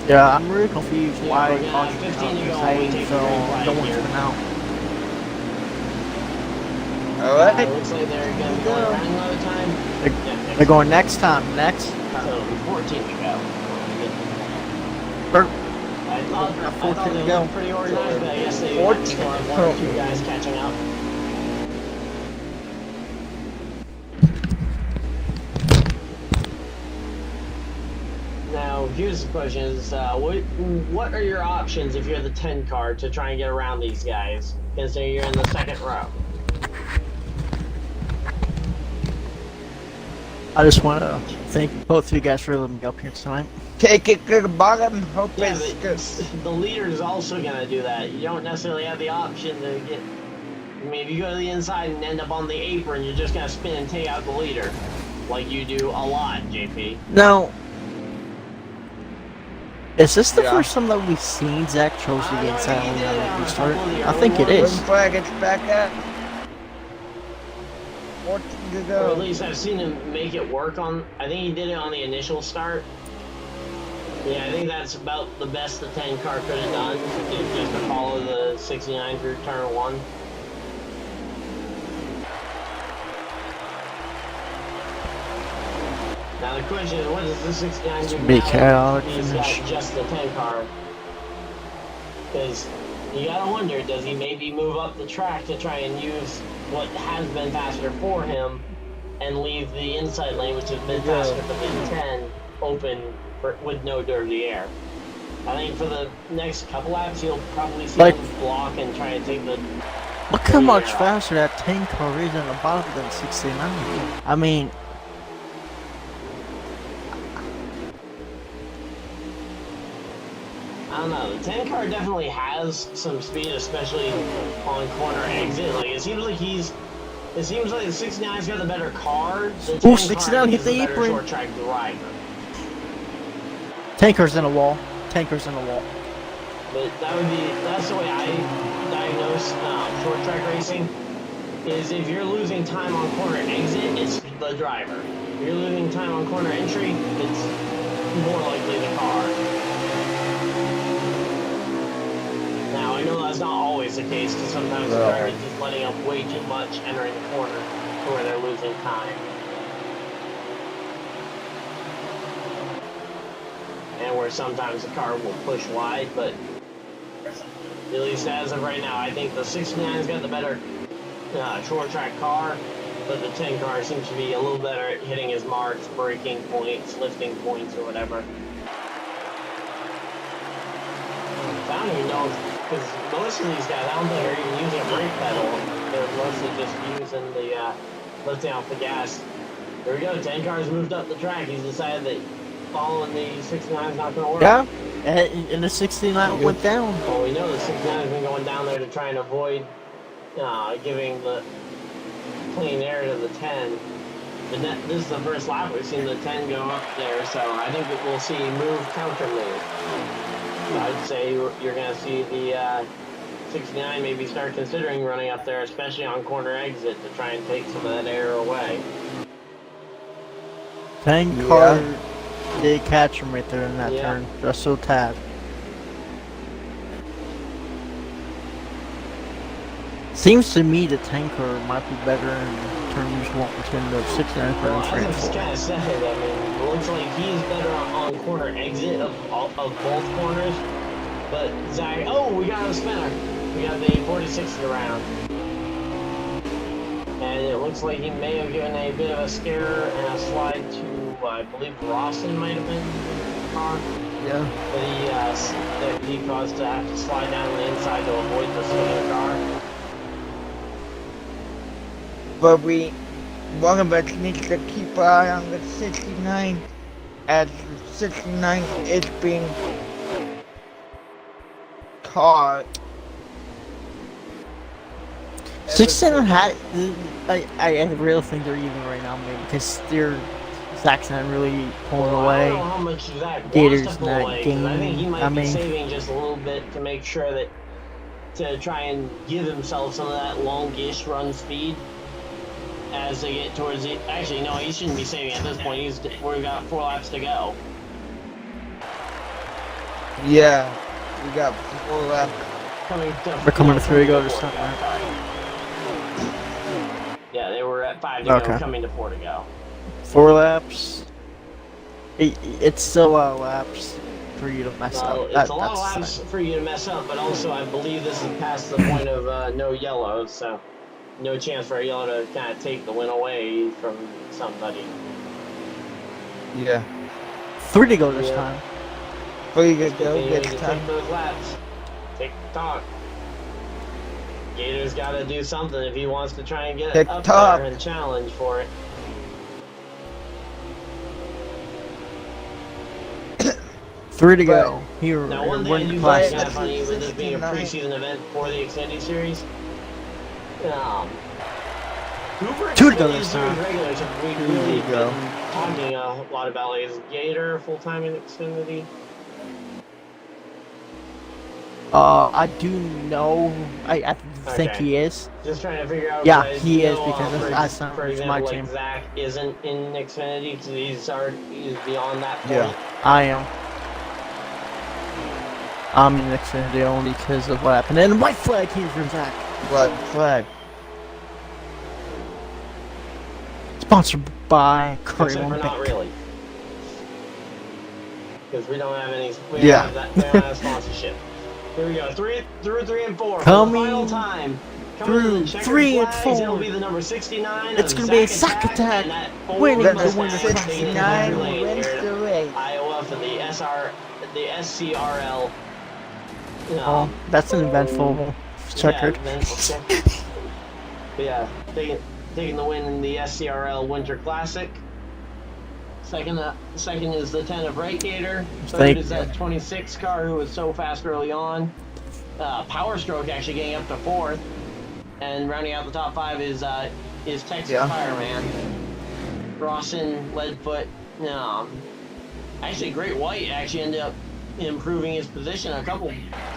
Yeah, I'm really confused why we're gonna have caution 15 to go when we saying take so the green flag no one's here. coming out. Alright. Looks like they're gonna be going around another time. They're going next time, next. So 14 to go. Or- I thought they to go. were pretty organized, but I guess they 14 still have one or two guys catching up. Now, here's the question: is what are your options if you're the 10 car to try and get around these guys? Considering you're in the second row. I just want to thank both of you guys for letting me up here tonight. Take it to the bottom, hope Yeah, it's but good. the leader is also gonna do that. You don't necessarily have the option to get. Maybe you go to the inside and end up on the apron. You're just gonna spin and take out the leader, like you do a lot, JP. Now, is this the Yeah. first time that we've seen Zach chose to I get know inside he on did it on the a restart? couple of the I think it early is. Green flag, it's back up. 14 to Or at go. least I've seen him make it work on. I think he did it on the initial start. Yeah, I think that's about the best the 10 car could have done, is just to follow the 69 through turn 1. Now the question is, what does the 69 do Big now chaotic if he's got finish. just the 10 car? Because you gotta wonder, does he maybe move up the track to try and use what has been faster for him and leave the inside lane, which has been faster for the 10, open with no dirty air? I think for the next couple laps, you'll probably see him block and try and take the... Look how much faster that 10 car is in the bottom than 69. I mean... I don't know, the 10 car definitely has some speed, especially on corner exit. Like, it seems like the 69's got the better car. The 10 69 hit the apron. short track driver. Tanker's in a wall. Tanker's in a wall. But that's the way I diagnose short track racing, is if you're losing time on corner exit, it's the driver. If you're losing time on corner entry, it's more likely the car. Now, I know that's not always the case, because sometimes the driver is just letting up way too much entering the corner to where they're losing time. And where sometimes the car will push wide, but at least as of right now, I think the 69's got the better short track car, but the 10 car seems to be a little better at hitting his marks, braking points, lifting points, or whatever. I don't even know, because most of these guys, I don't think are even using a brake pedal. They're mostly just using the lifting off the gas. There we go, 10 cars moved up the track. He's decided that following the 69 is not going to work. Yeah, and the 69 went down. Well, we know the 69 has been going down there to try and avoid giving the clean air to the 10. But this is the first lap we've seen the 10 go up there, so I think that we'll see move, counter move. I'd say you're going to see the 69 maybe start considering running up there, especially on corner exit, to try and take some of that air away. 10 car did catch him right there in that turn, just so tad. Seems to me the 10 car might be better in terms of the 69 car. Well, I was kind of sad. I mean, it looks like he's better on corner exit of both corners. But Zach, oh, we got a spinner. We got the 46th around. And it looks like he may have given a bit of a scare and a slide to, I believe Rawson might have been the car. Yeah. But he caused to have to slide down the inside to avoid the spinning car. But one of us needs to keep an eye on the 69, as the 69 is being caught. 69 had, I really think they're even right now, maybe, because Zach's not really pulling away. I don't know how much Zach Gators wants to pull not away, gaining. I think he might be saving just a little bit to make sure that, to try and give himself some of that longish run speed as they get towards the, actually no, he shouldn't be saving at this point. We've got 4 laps to go. Yeah, we got 4 laps. We're coming to 3 to go this time, right? Yeah, they were at 5 to go, coming to 4 to go. 4 laps. It's still a lot of laps for you to mess up. It's a lot of laps for you to mess up, but also I believe this is past the point of no yellow, so no chance for a yellow to kind of take the win away from somebody. Yeah. 3 to go this time. 3 to go this time. Take those laps. Tick tock. Gator's got to do something if he wants to try and get up there and challenge for it. Three to go. Here, now, one thing I do find kind of funny with this being a preseason event for the Xfinity Series, Cooper 2 to go this time. Regulars have really been talking a lot about, like, is Gator full-time in Xfinity? I do know. I think he is. Just trying to figure out. Yeah, he is, because I saw for it's example, my team. Like Zach isn't in Xfinity because he's beyond that point. Yeah, I am. I'm in Xfinity only because of what happened. And white flag here for Zach. White flag. Sponsored by Except for not really. Because we don't have any. We don't have sponsorship. Here we go. Through 3 and 4. Coming For the final time. through 3 and 4. It'll be the number 69. It's going to be a Zack Attack winning the winner. 69 wins the race. Iowa for the SCRL. Oh, that's an eventful checkered. Yeah, eventful but yeah, taking the win in the SCRL Winter Classic. Second is the 10 of Radiator. Third is that 26 car who was so fast early on. Power Stroke actually getting up to 4th. And rounding out the top 5 is Texas Fireman. Rawson, Leadfoot. Actually, Great White actually ended up improving his position a couple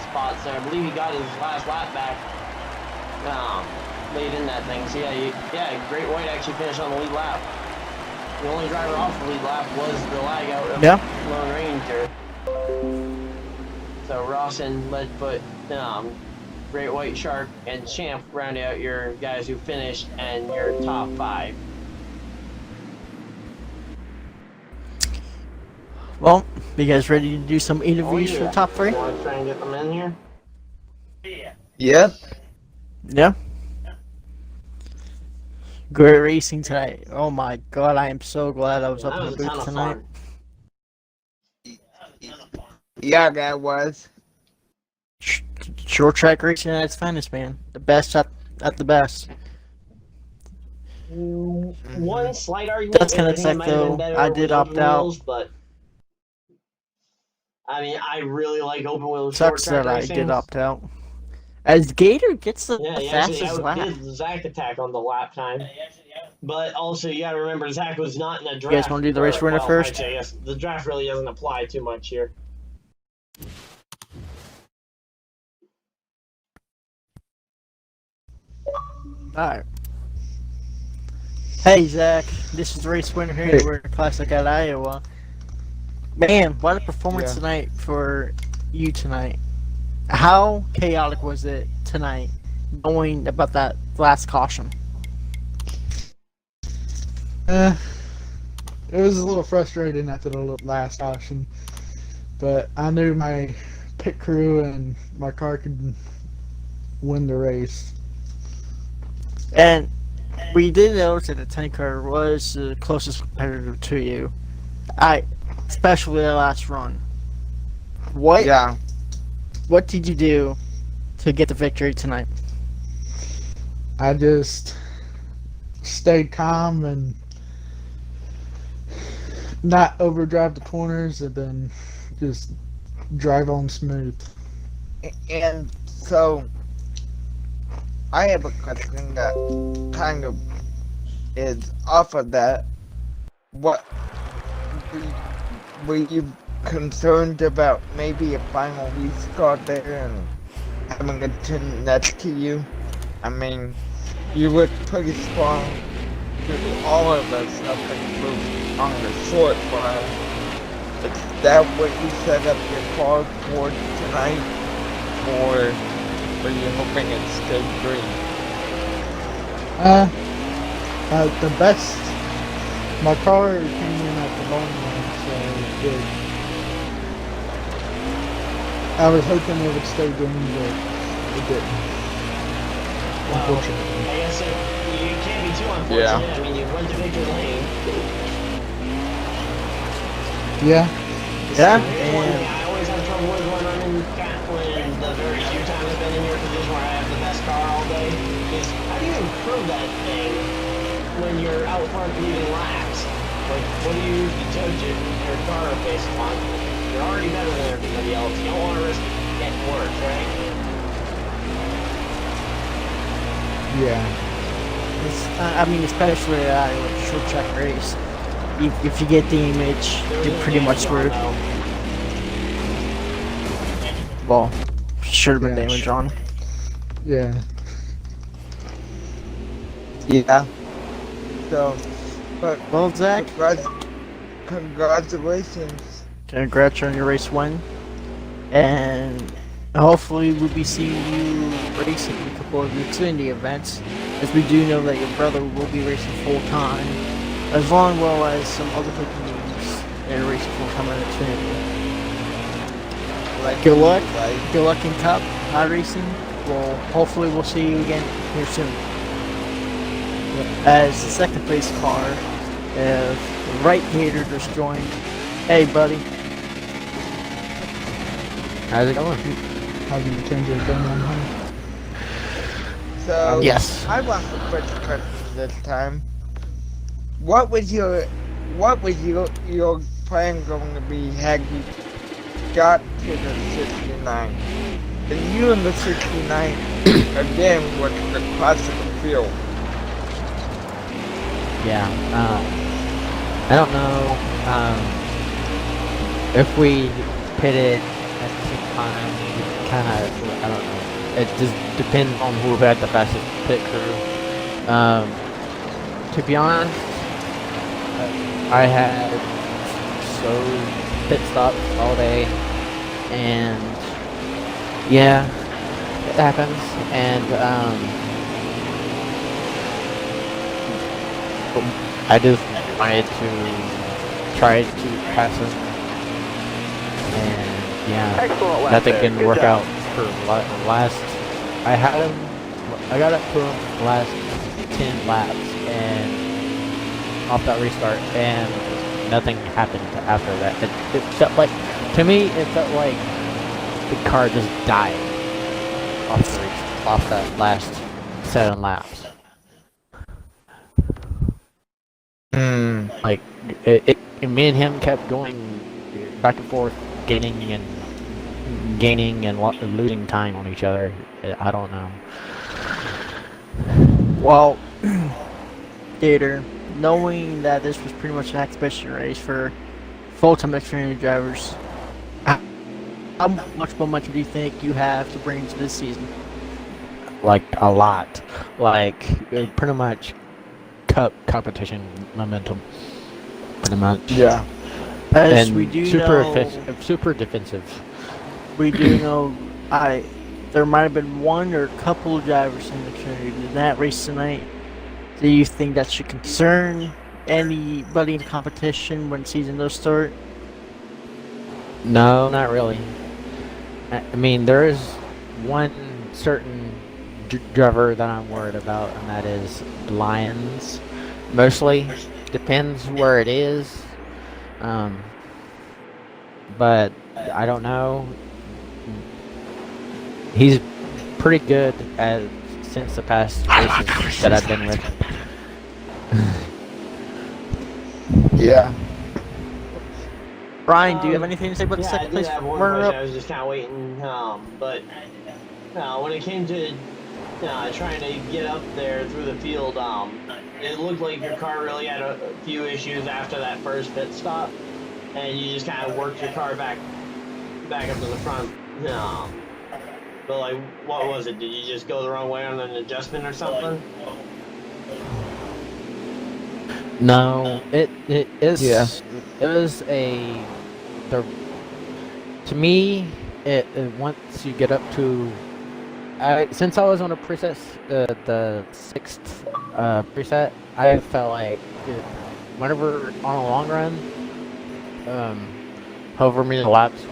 spots there. I believe he got his last lap back late in that thing. So yeah, Great White actually finished on the lead lap. The only driver off the lead lap was the lag out of Lone Ranger. So Rawson, Leadfoot, Great White Shark, and Champ round out your guys who finished and your top 5. Well, you guys ready to do some interviews for the top 3? Want to try and get them in here? Yep. Yeah. Great racing tonight. Oh my god, I am so glad I was up in the booth tonight. Yeah, that was. Short track racing at its finest, man. The best at the best. One slight argument. That's kind of sick though. I did opt out. But I mean, I really like open wheel short Sucks track that racing. I did opt out. As Gator gets the fastest lap. He did Zack Attack on the lap time. But also, you gotta remember, Zack was not in a draft. You guys want to do the race winner first? Yes, the draft really doesn't apply too much here. Alright. Hey Zach, this is the race winner here. We're in Classic at Iowa. Man, what a performance tonight for you tonight. How chaotic was it tonight, knowing about that last caution? It was a little frustrating after the last caution, but I knew my pit crew and my car could win the race. And we did notice that the tank car was the closest competitor to you. Especially the last run. What did you do to get the victory tonight? I just stayed calm and not overdrive the corners, and then just drive on smooth. And so, I have a question that kind of is off of that. What were you concerned about? Maybe a final restart there and having a team next to you? I mean, you look pretty strong to all of us up and move on the short line. Is that what you set up your car for tonight? Or were you hoping it stayed green? The best. My car came in at the long run, so I was hoping it would stay green, but it didn't. Unfortunately. I guess you can't be too unfortunate. Yeah. I mean, you went to victory lane. Yeah. Yeah. One thing I always have trouble with when I'm in when the very few times I've been in your position where I have the best car all day is how do you improve that thing when you're out front leading laps? Like, what do you use to judge your car based on? You're already better than everybody else. You don't want to risk getting worse, right? Yeah. I mean, especially a short track race. If you get damage, you're pretty much screwed. Well, should have been damage on. Yeah. Yeah. So, but Well, Zach, congratulations. congrats on your race win. And hopefully we'll be seeing you racing a couple of your Xfinity events, as we do know that your brother will be racing full time, as well as some other people that are racing full time on Xfinity. like Good luck. like, Good luck in Cup racing. Well, hopefully we'll see you again here soon. As the second place car, Right Gator just joined. Hey, buddy. How's it going? How do you change your thing on him? So Yes. I want the first question this time. What was your plan going to be had you got to the 69? And you in the 69 again was the classic field. Yeah. I don't know. If we pitted at the same time, kind of. I don't know. It just depends on who had the fastest pit crew. To be honest, I had pit stops all day, and yeah, it happens. And I just wanted to try to pass him, and yeah, nothing can work out for last. I got up to him last 10 laps and off that restart, and nothing happened after that. It felt like, to me, it felt like the car just died off that last 7 laps. Like me and him kept going back and forth, gaining and losing time on each other. I don't know. Well, Gator, knowing that this was pretty much an exhibition race for full-time Xfinity drivers, how much momentum do you think you have to bring into this season? Like a lot. Like pretty much cup competition momentum. Pretty much. Yeah. As And we do super know, super defensive. we do know there might have been one or a couple of drivers in the Xfinity in that race tonight. Do you think that should concern anybody in the competition when season does start? No, not really. I mean, there is one certain driver that I'm worried about, and that is the Lions. Mostly depends where it is, but I don't know. He's pretty good since the past races that I've been with. Yeah. Brian, do you have anything to say about the Yeah, I second did place have one runner-up? question. I was just kind of waiting, but when it came to trying to get up there through the field, it looked like your car really had a few issues after that first pit stop, and you just kind of worked your car back up to the front. But like, what was it? Did you just go the wrong way on an adjustment or something? No, it is. Yeah. It was to me, it once you get up to, since I was on a preset, the 6th preset, I felt like whenever on a long run, however many laps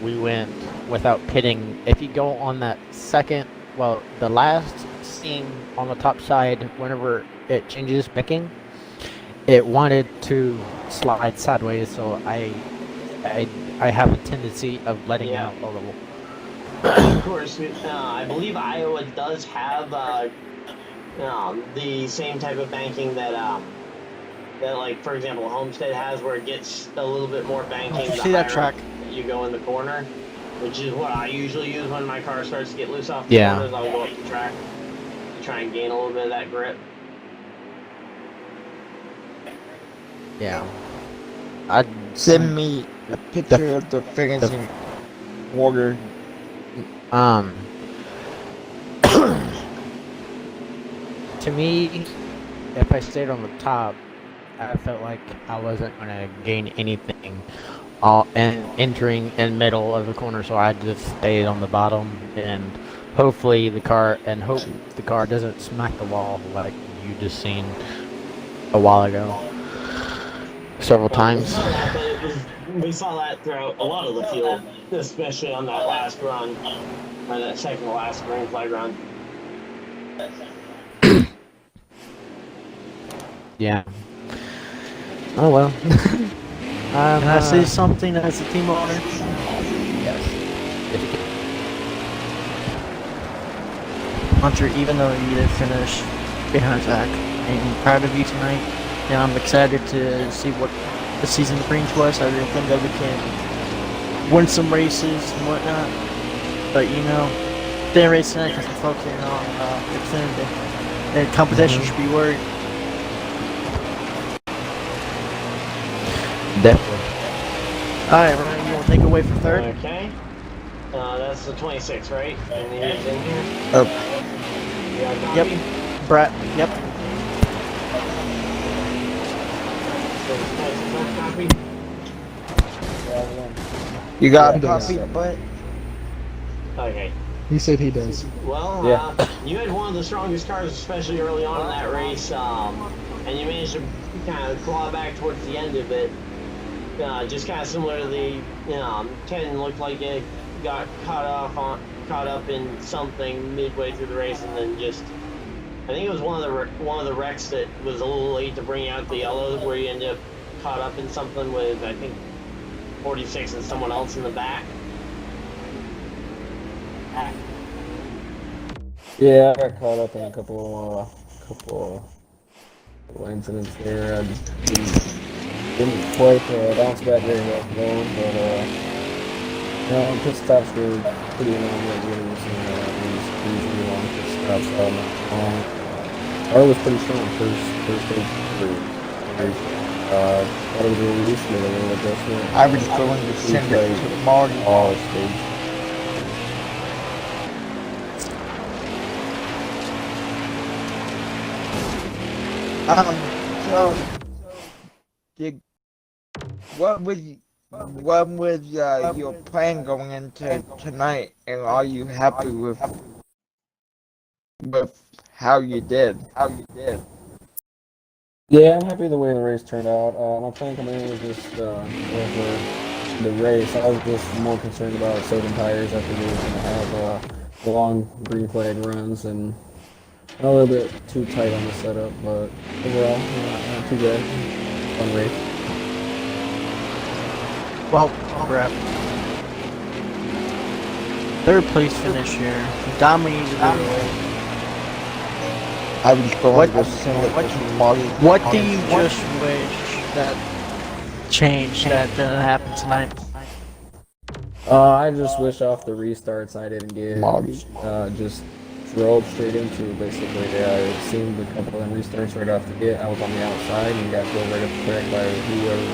we went without pitting. If you go on that the last seam on the top side, whenever it changes picking, it wanted to slide sideways, so I have a tendency of letting out a little. Of course, I believe Iowa does have the same type of banking that like, for example, Homestead has, where it gets a little bit more banking. See that track? You go in the corner, which is what I usually use when my car starts to get loose off the corners. I'll go up the track to try and gain a little bit of that grip. Yeah. I'd Send me a picture of the finishing order. To me, if I stayed on the top, I felt like I wasn't gonna gain anything. And entering in middle of the corner, so I just stayed on the bottom and hope the car doesn't smack the wall like you just seen a while ago. Several times. we saw that throughout a lot of the field, especially on that last run, or that second to last green flag run. Yeah. Oh well. Can I say something as a team owner? Yes. Hunter, even though you did finish behind Zach, I'm proud of you tonight, and I'm excited to see what the season brings to us. I really think that we can win some races and whatnot, but you know, didn't race tonight because I'm focusing on Xfinity, and competition should be worried. Definitely. Alright, Ryan, you want to take it away for third? Okay. That's the 26, right? And he's in here. Oh. You got a copy? Yep. Brett, yep. Copy? You got a Yeah. copy, but Okay. He said he does. Well, you had one of the strongest cars, especially early on in that race, and you managed to kind of claw back towards the end of it. Just kind of similar to the, Ken looked like it got caught up in something midway through the race, and then just, I think it was one of the wrecks that was a little late to bring out the yellow, where you ended up caught up in something with, I think, 46 and someone else in the back. Yeah, I got caught up in a couple incidents there. I just didn't quite bounce back very well from those, but pit stops were pretty long right here. These really long pit stops. Car was pretty strong first stage three. Thought it was a release, made a little adjustment. I was going to send it to Marty. All stage. So, what was your plan going into tonight, and are you happy with how you did? Yeah, I'm happy the way the race turned out. My plan coming in was just with the race. I was just more concerned about saving tires after we were going to have long green flag runs and a little bit too tight on the setup, but overall, not too bad. Fun race. Well, Brett. Third place finish here. Dominated the race. I was going to send it to Marty. What do you just wish that changed that didn't happen tonight? I just wish off the restarts I didn't get just drove straight into basically. I seen a couple of them restarts right off the get. I was on the outside and got drove right up the track by whoever.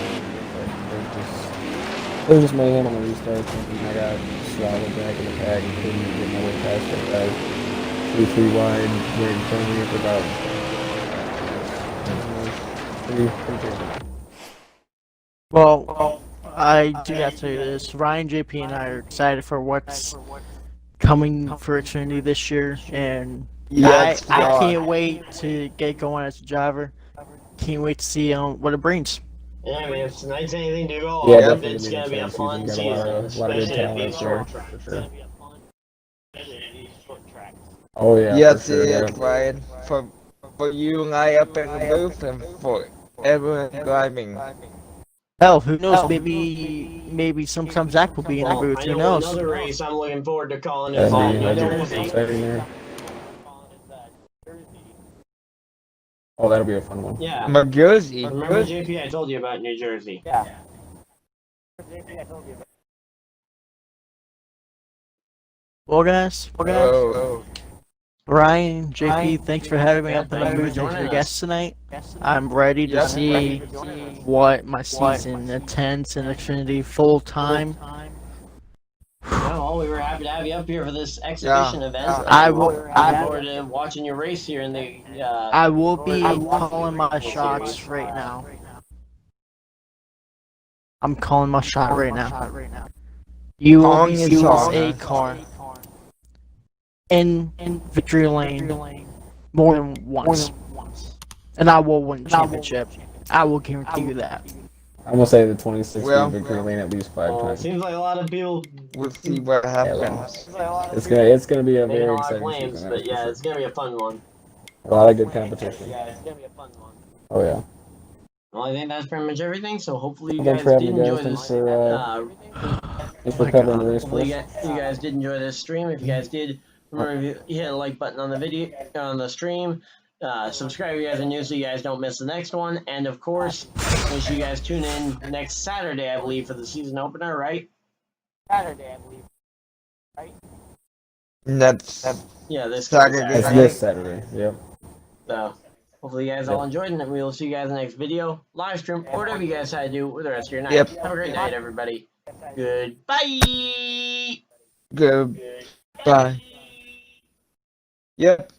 It was just mayhem on the restarts, and I got slotted back in the pack and couldn't get my way past that guy. 2-3 wide, right in front of me for about pretty terrible. Well, I do have to say this. Ryan, JP, and I are excited for what's coming for Xfinity this year, and I can't wait to get going as a driver. Can't wait to see what it brings. Yeah, I mean, if tonight's anything to go Yeah, off, definitely it's going to be a fun got season, a lot of good especially at talent these out short there, tracks. for sure. Oh yeah, Yes, for sure, it is, Ryan. For you and I up in the booth, and for everyone driving. Hell, who knows? Maybe sometimes Zach will be in the booth. I Who know knows? another race I'm looking forward to calling That'd is be- New that'd be Jersey. exciting there. Oh, that'll be a fun one. Yeah. New Jersey. Remember, JP, I told you about New Jersey. Yeah. Well, guys. Oh. Ryan, JP, thanks for having me up in the thank you for booth as joining your us. guest tonight. I'm ready to see what my season intends in Xfinity full time. Well, we were happy to have you up here for this exhibition event. I will. Looking forward to watching your race here in the. I will be calling my shots right now. I'm calling my shot right now. You will be seeing a car in victory lane more than once, and I will win the championship. I will guarantee you that. I'm gonna say the 26 Well, victory lane at least 5 times. Seems like a lot of people we'll see what happens. It's gonna be a making a very lot of exciting claims, season. but That's yeah, for it's gonna be a fun one. sure. A lot of good competition. Oh yeah. Well, I think that's pretty much everything. So hopefully you Well, thanks guys for did having me, enjoy guys. this. Thanks for covering the race for Hopefully us. you guys did enjoy this stream. If you guys did, remember to hit the like button on the video on the stream. Subscribe if you guys are new so you guys don't miss the next one. And of course, make sure you guys tune in next Saturday, I believe, for the season opener, right? That's Yeah, this Saturday It's Saturday. this Saturday. Yep. So hopefully you guys all enjoyed, and we'll see you guys in the next video, live stream, or whatever you guys decide to do with the rest of your night. Yep. Have a great night, everybody. Goodbye. Goodbye. Yep.